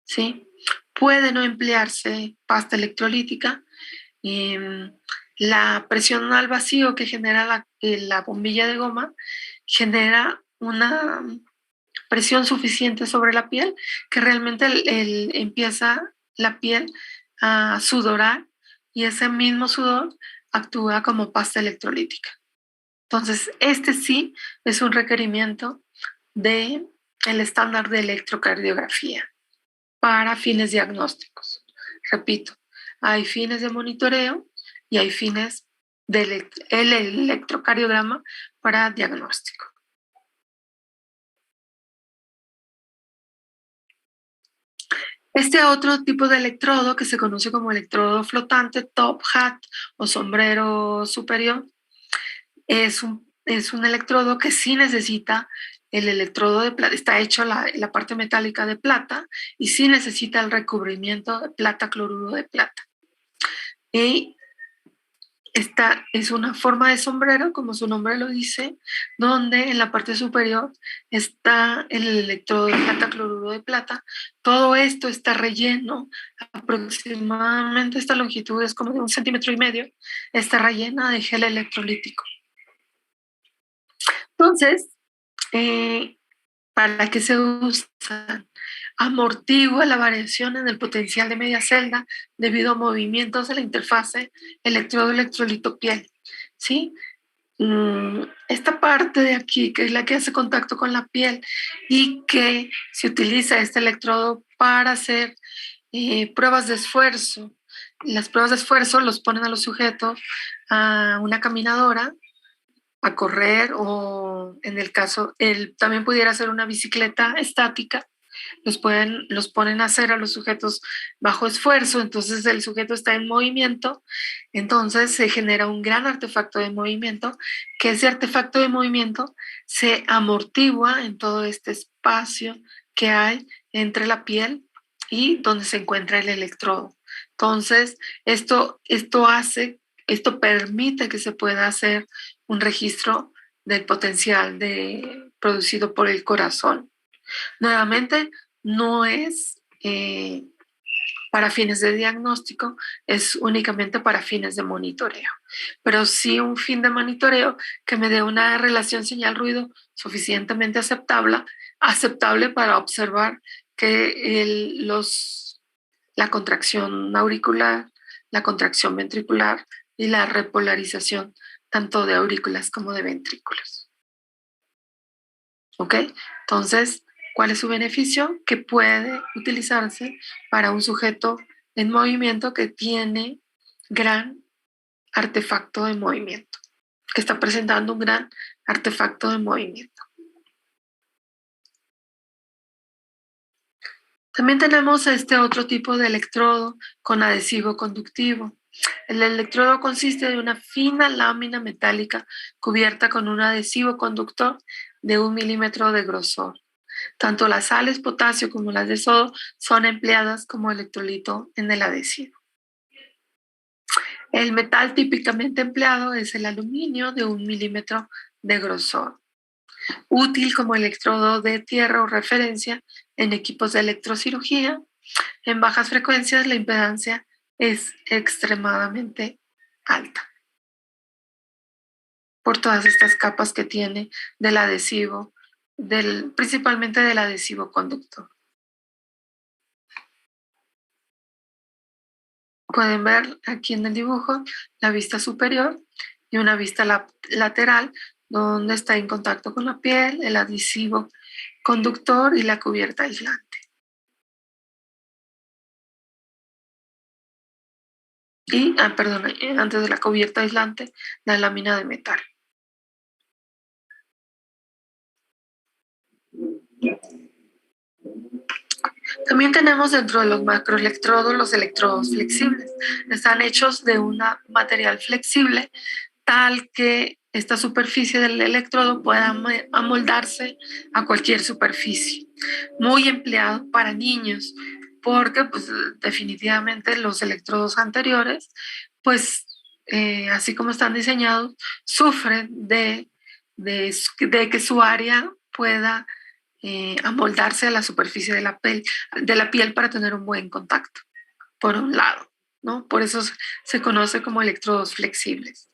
¿sí? Puede no emplearse pasta electrolítica y la presión al vacío que genera la bombilla de goma genera una presión suficiente sobre la piel que realmente empieza la piel a sudorar y ese mismo sudor actúa como pasta electrolítica. Entonces, este sí es un requerimiento del estándar de electrocardiografía para fines diagnósticos. Repito, hay fines de monitoreo y hay fines del electrocardiograma para diagnóstico. Este otro tipo de electrodo que se conoce como electrodo flotante, top hat o sombrero superior, es un electrodo que sí necesita el electrodo de plata, está hecho la parte metálica de plata y sí necesita el recubrimiento de plata, cloruro de plata. Y esta es una forma de sombrero, como su nombre lo dice, donde en la parte superior está el electrodo de plata, cloruro de plata. Todo esto está relleno, aproximadamente esta longitud es como de 1,5 centímetros, está rellena de gel electrolítico. Entonces, ¿para qué se usa? Amortigua la variación en el potencial de media celda debido a movimientos de la interfase electrodo-electrolito-piel, ¿sí? Esta parte de aquí, que es la que hace contacto con la piel y que se utiliza este electrodo para hacer pruebas de esfuerzo. Las pruebas de esfuerzo los ponen a los sujetos a una caminadora, a correr o en el caso, también pudiera ser una bicicleta estática. Los ponen a hacer a los sujetos bajo esfuerzo, entonces el sujeto está en movimiento, entonces se genera un gran artefacto de movimiento, que ese artefacto de movimiento se amortigua en todo este espacio que hay entre la piel y donde se encuentra el electrodo. Entonces, esto permite que se pueda hacer un registro del potencial producido por el corazón. Nuevamente, no es para fines de diagnóstico, es únicamente para fines de monitoreo. Pero sí un fin de monitoreo que me dé una relación señal-ruido suficientemente aceptable para observar que la contracción auricular, la contracción ventricular y la repolarización tanto de aurículas como de ventrículos. ¿Ok? Entonces, ¿cuál es su beneficio? Que puede utilizarse para un sujeto en movimiento que tiene gran artefacto de movimiento, que está presentando un gran artefacto de movimiento. También tenemos este otro tipo de electrodo con adhesivo conductivo. El electrodo consiste de una fina lámina metálica cubierta con un adhesivo conductor de 1 milímetro de grosor. Tanto las sales potasio como las de sodio son empleadas como electrolito en el adhesivo. El metal típicamente empleado es el aluminio de 1 milímetro de grosor, útil como electrodo de tierra o referencia en equipos de electrocirugía. En bajas frecuencias la impedancia es extremadamente alta por todas estas capas que tiene del adhesivo, principalmente del adhesivo conductor. Pueden ver aquí en el dibujo la vista superior y una vista lateral donde está en contacto con la piel, el adhesivo conductor y la cubierta aislante. Y, antes de la cubierta aislante, la lámina de metal. También tenemos dentro de los macroelectrodos los electrodos flexibles. Están hechos de un material flexible tal que esta superficie del electrodo pueda amoldarse a cualquier superficie. Muy empleado para niños porque pues, definitivamente los electrodos anteriores pues así como están diseñados, sufren de que su área pueda amoldarse a la superficie de la piel para tener un buen contacto, por un lado, ¿no? Por eso se conoce como electrodos flexibles.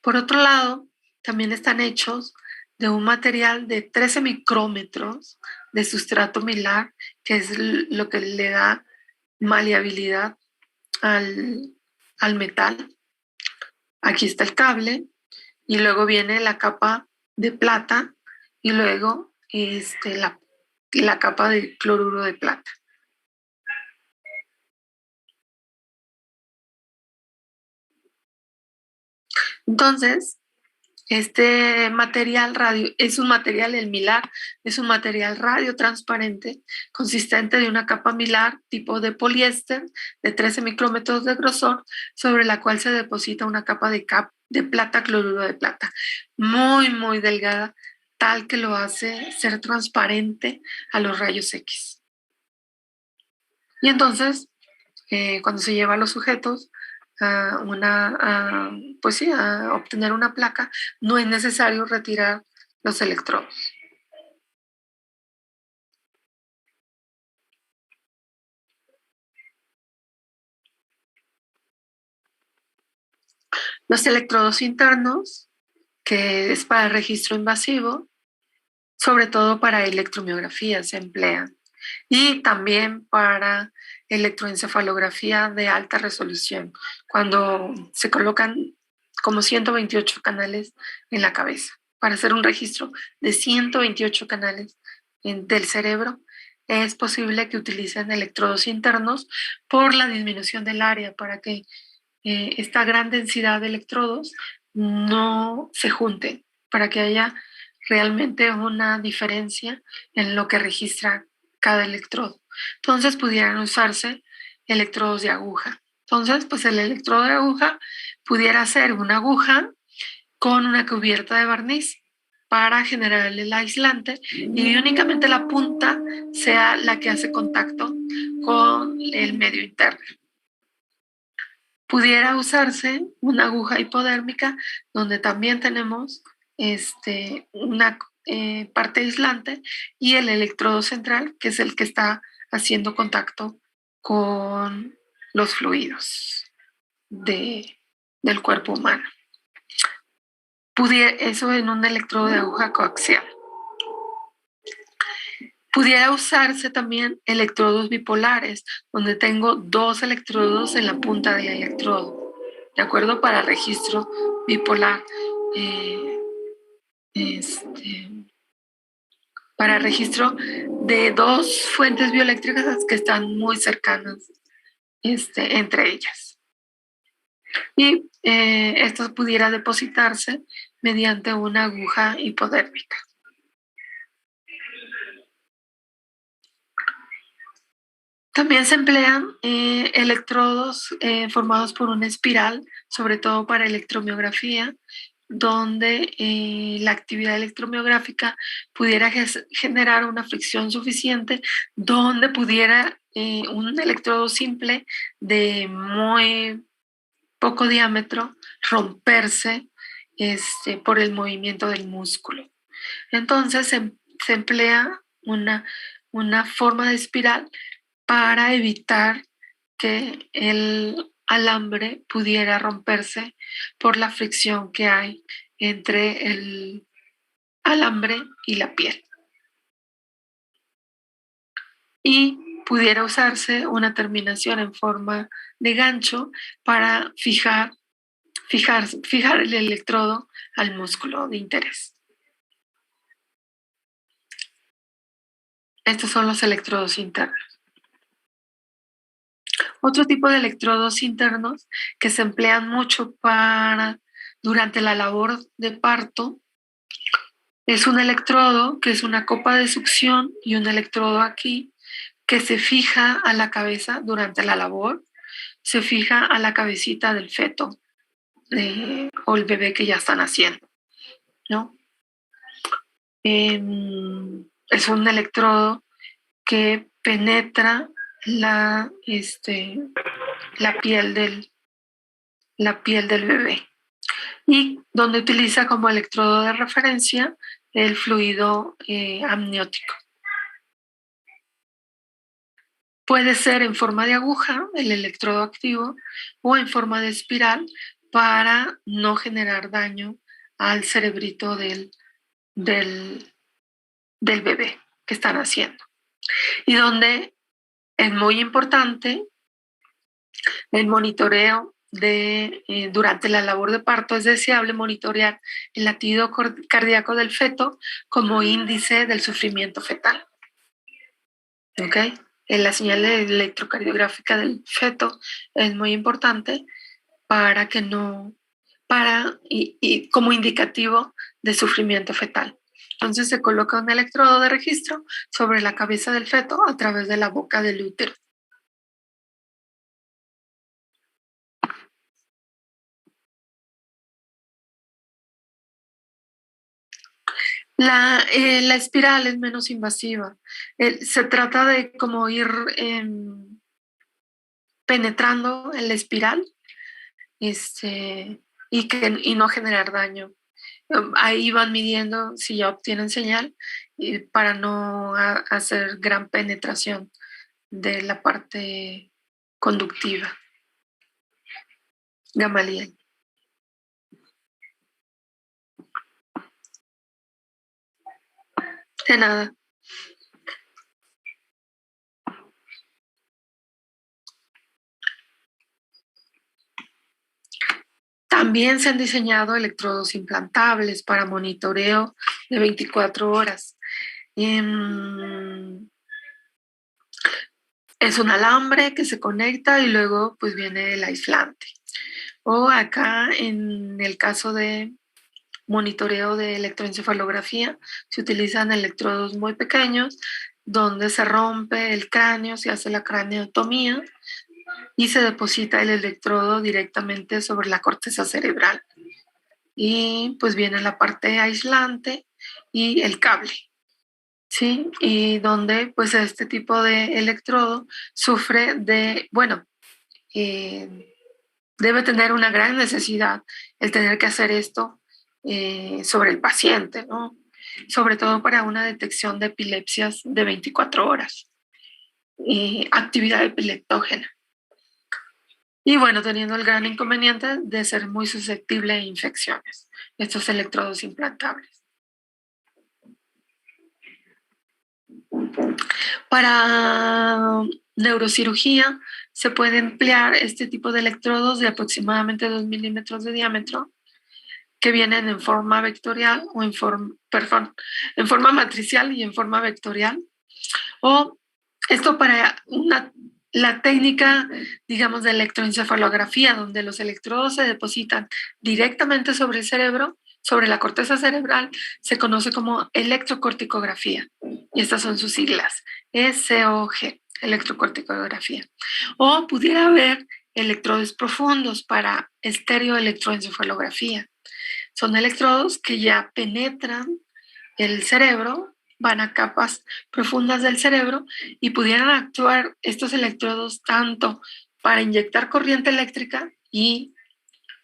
Por otro lado, también están hechos de un material de 13 micrómetros de sustrato milar, que es lo que le da maleabilidad al metal. Aquí está el cable y luego viene la capa de plata y luego la capa de cloruro de plata. Entonces, este material es un material, el milar, es un material radiotransparente consistente de una capa milar tipo de poliéster de 13 micrómetros de grosor sobre la cual se deposita una capa de plata, cloruro de plata, muy, muy delgada, tal que lo hace ser transparente a los rayos X. Y entonces, cuando se lleva a los sujetos a obtener una placa, no es necesario retirar los electrodos. Los electrodos internos, que es para registro invasivo, sobre todo para electromiografía se emplean, y también para electroencefalografía de alta resolución, cuando se colocan como 128 canales en la cabeza. Para hacer un registro de 128 canales del cerebro, es posible que utilicen electrodos internos por la disminución del área, para que esta gran densidad de electrodos no se junte, para que haya realmente una diferencia en lo que registra cada electrodo. Entonces pudieran usarse electrodos de aguja. Entonces, pues el electrodo de aguja pudiera ser una aguja con una cubierta de barniz para generar el aislante y únicamente la punta sea la que hace contacto con el medio interno. Pudiera usarse una aguja hipodérmica donde también tenemos una parte aislante y el electrodo central, que es el que está haciendo contacto con los fluidos del cuerpo humano. Eso en un electrodo de aguja coaxial. Pudiera usarse también electrodos bipolares, donde tengo 2 electrodos en la punta del electrodo, ¿de acuerdo? Para registro bipolar. Para registro de 2 fuentes bioeléctricas que están muy cercanas entre ellas. Y esto pudiera depositarse mediante una aguja hipodérmica. También se emplean electrodos formados por una espiral, sobre todo para electromiografía, donde la actividad electromiográfica pudiera generar una fricción suficiente, donde pudiera un electrodo simple de muy poco diámetro romperse por el movimiento del músculo. Entonces se emplea una forma de espiral para evitar que el alambre pudiera romperse por la fricción que hay entre el alambre y la piel. Y pudiera usarse una terminación en forma de gancho para fijar el electrodo al músculo de interés. Estos son los electrodos internos. Otro tipo de electrodos internos que se emplean mucho durante la labor de parto es un electrodo que es una copa de succión y un electrodo aquí que se fija a la cabeza durante la labor, se fija a la cabecita del feto o el bebé que ya están haciendo, ¿no? Es un electrodo que penetra la piel la piel del bebé, y donde utiliza como electrodo de referencia el fluido amniótico. Puede ser en forma de aguja, el electrodo activo, o en forma de espiral para no generar daño al cerebrito del bebé que están haciendo. Y donde es muy importante el monitoreo durante la labor de parto. Es deseable monitorear el latido cardíaco del feto como índice del sufrimiento fetal. ¿Ok? La señal electrocardiográfica del feto es muy importante para que no, y como indicativo de sufrimiento fetal. Entonces se coloca un electrodo de registro sobre la cabeza del feto a través de la boca del útero. La espiral es menos invasiva. Se trata de como ir penetrando en la espiral y no generar daño. Ahí van midiendo si ya obtienen señal para no hacer gran penetración de la parte conductiva. Gamaliel. De nada. También se han diseñado electrodos implantables para monitoreo de 24 horas. Es un alambre que se conecta y luego pues viene el aislante. O acá en el caso de monitoreo de electroencefalografía se utilizan electrodos muy pequeños donde se rompe el cráneo, se hace la craneotomía y se deposita el electrodo directamente sobre la corteza cerebral. Y pues viene la parte aislante y el cable, ¿sí? Y donde pues este tipo de electrodo sufre de, debe tener una gran necesidad el tener que hacer esto sobre el paciente, ¿no? Sobre todo para una detección de epilepsias de 24 horas, actividad epileptógena. Y bueno, teniendo el gran inconveniente de ser muy susceptible a infecciones, estos electrodos implantables. Para neurocirugía se puede emplear este tipo de electrodos de aproximadamente 2 milímetros de diámetro que vienen en forma vectorial o en forma matricial y en forma vectorial. O esto para la técnica, digamos, de electroencefalografía, donde los electrodos se depositan directamente sobre el cerebro, sobre la corteza cerebral, se conoce como electrocorticografía. Y estas son sus siglas, ECOG, electrocorticografía. O pudiera haber electrodos profundos para estereoelectroencefalografía. Son electrodos que ya penetran el cerebro, van a capas profundas del cerebro y pudieran actuar estos electrodos tanto para inyectar corriente eléctrica y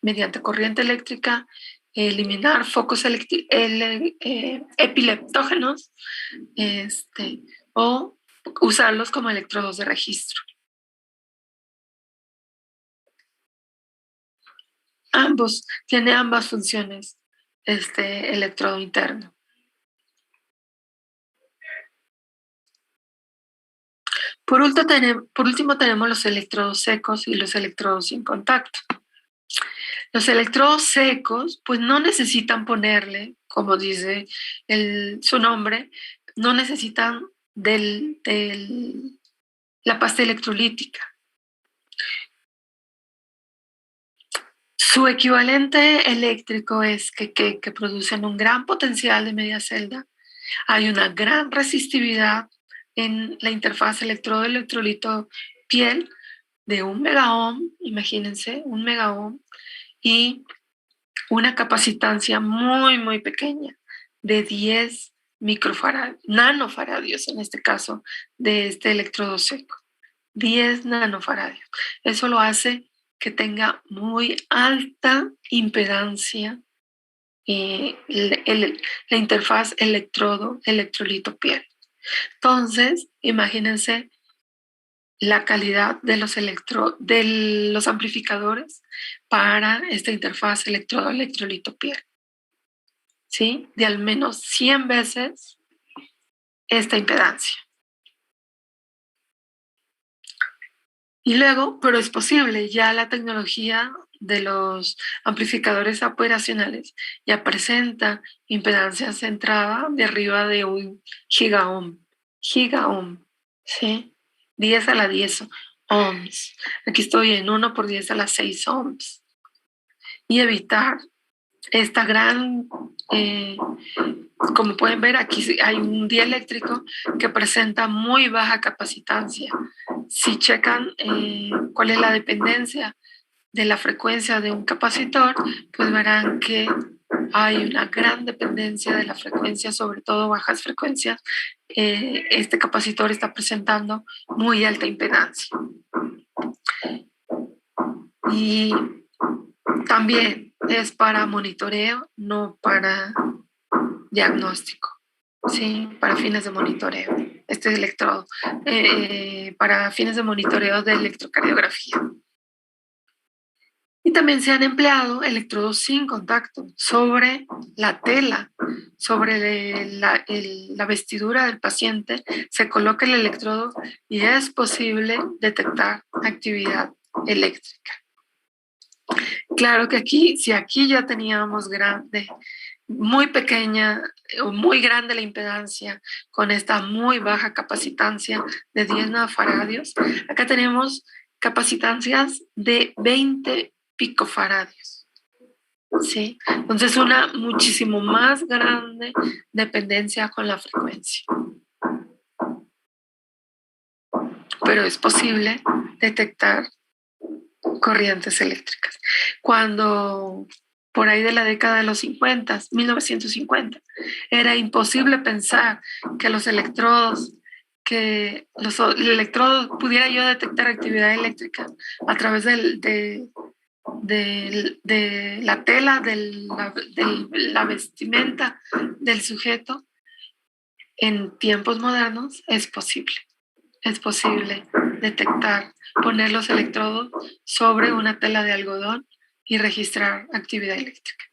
mediante corriente eléctrica eliminar focos epileptógenos o usarlos como electrodos de registro. Tiene ambas funciones este electrodo interno. Por último tenemos los electrodos secos y los electrodos sin contacto. Los electrodos secos pues no necesitan ponerle, como dice su nombre, no necesitan la pasta electrolítica. Su equivalente eléctrico es que producen un gran potencial de media celda. Hay una gran resistividad en la interfaz electrodo-electrolito piel de 1 megaohm, imagínense, 1 megaohm, y una capacitancia muy, muy pequeña de 10 nanofaradios, en este caso, de este electrodo seco. 10 nanofaradios. Eso lo hace que tenga muy alta impedancia la interfaz electrodo-electrolito-piel. Entonces, imagínense la calidad de los amplificadores para esta interfaz electrodo-electrolito-piel, ¿sí? De al menos 100 veces esta impedancia. Y luego, pero es posible, ya la tecnología de los amplificadores operacionales ya presenta impedancias de entrada de arriba de 1 gigaohm, ¿sí? 10 a la 10 ohms. Aquí estoy en 1 por 10 a la 6 ohms. Y evitar esta gran, como pueden ver, aquí hay un dieléctrico que presenta muy baja capacitancia. Si checan cuál es la dependencia de la frecuencia de un capacitor, pues verán que hay una gran dependencia de la frecuencia, sobre todo bajas frecuencias. Este capacitor está presentando muy alta impedancia. Y también es para monitoreo, no para diagnóstico, ¿sí? Para fines de monitoreo. Este electrodo, para fines de monitoreo de electrocardiografía. Y también se han empleado electrodos sin contacto sobre la tela, sobre la vestidura del paciente, se coloca el electrodo y es posible detectar actividad eléctrica. Claro que aquí, si aquí ya teníamos muy pequeña o muy grande la impedancia con esta muy baja capacitancia de 10 nanofaradios, acá tenemos capacitancias de 20 picofaradios, ¿sí? Entonces una muchísimo más grande dependencia con la frecuencia. Pero es posible detectar corrientes eléctricas. Cuando por ahí de la década de los 50, 1950, era imposible pensar que el electrodo pudiera yo detectar actividad eléctrica a través de la tela, de la vestimenta del sujeto. En tiempos modernos es posible. Es posible detectar, poner los electrodos sobre una tela de algodón y registrar actividad eléctrica.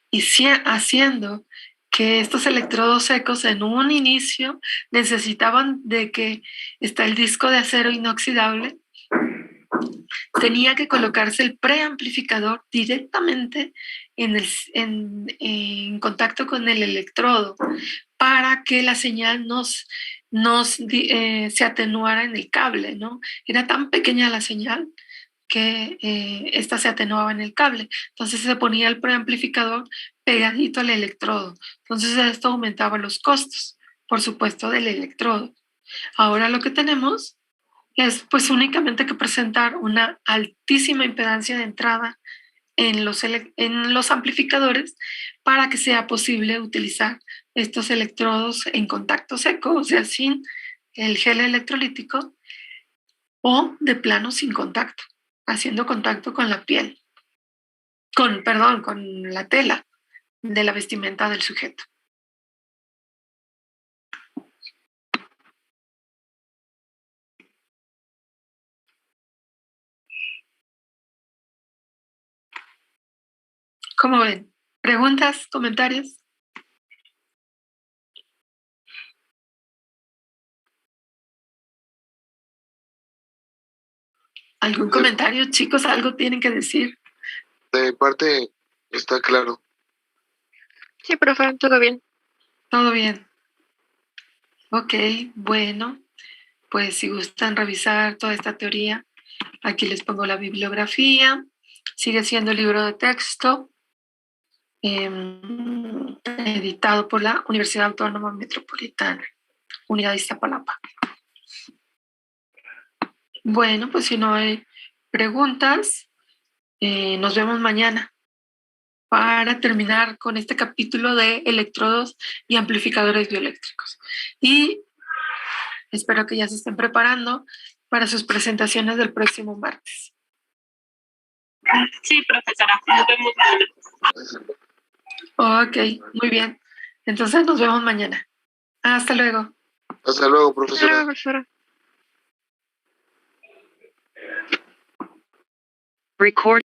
Y haciendo que estos electrodos secos en un inicio necesitaban de que está el disco de acero inoxidable, tenía que colocarse el preamplificador directamente en contacto con el electrodo para que la señal se atenuara en el cable, ¿no? Era tan pequeña la señal que esta se atenuaba en el cable. Entonces se ponía el preamplificador pegadito al electrodo. Entonces esto aumentaba los costos, por supuesto, del electrodo. Ahora lo que tenemos es pues únicamente que presentar una altísima impedancia de entrada en los amplificadores para que sea posible utilizar estos electrodos en contacto seco, o sea, sin el gel electrolítico, o de plano sin contacto, haciendo contacto con la piel, con la tela de la vestimenta del sujeto. ¿Cómo ven? ¿Preguntas? ¿Comentarios? ¿Algún comentario, chicos? ¿Algo tienen que decir? De parte está claro. Sí, profe, todo bien. Todo bien. Ok, bueno, pues si gustan revisar toda esta teoría, aquí les pongo la bibliografía. Sigue siendo el libro de texto, editado por la Universidad Autónoma Metropolitana, Unidad de Iztapalapa. Bueno, pues si no hay preguntas, nos vemos mañana. para terminar con este capítulo de electrodos y amplificadores bioeléctricos. Y espero que ya se estén preparando para sus presentaciones del próximo martes. Sí, profesora, nos vemos mañana. Ok, muy bien. Entonces nos vemos mañana. Hasta luego. Hasta luego, profesora. Record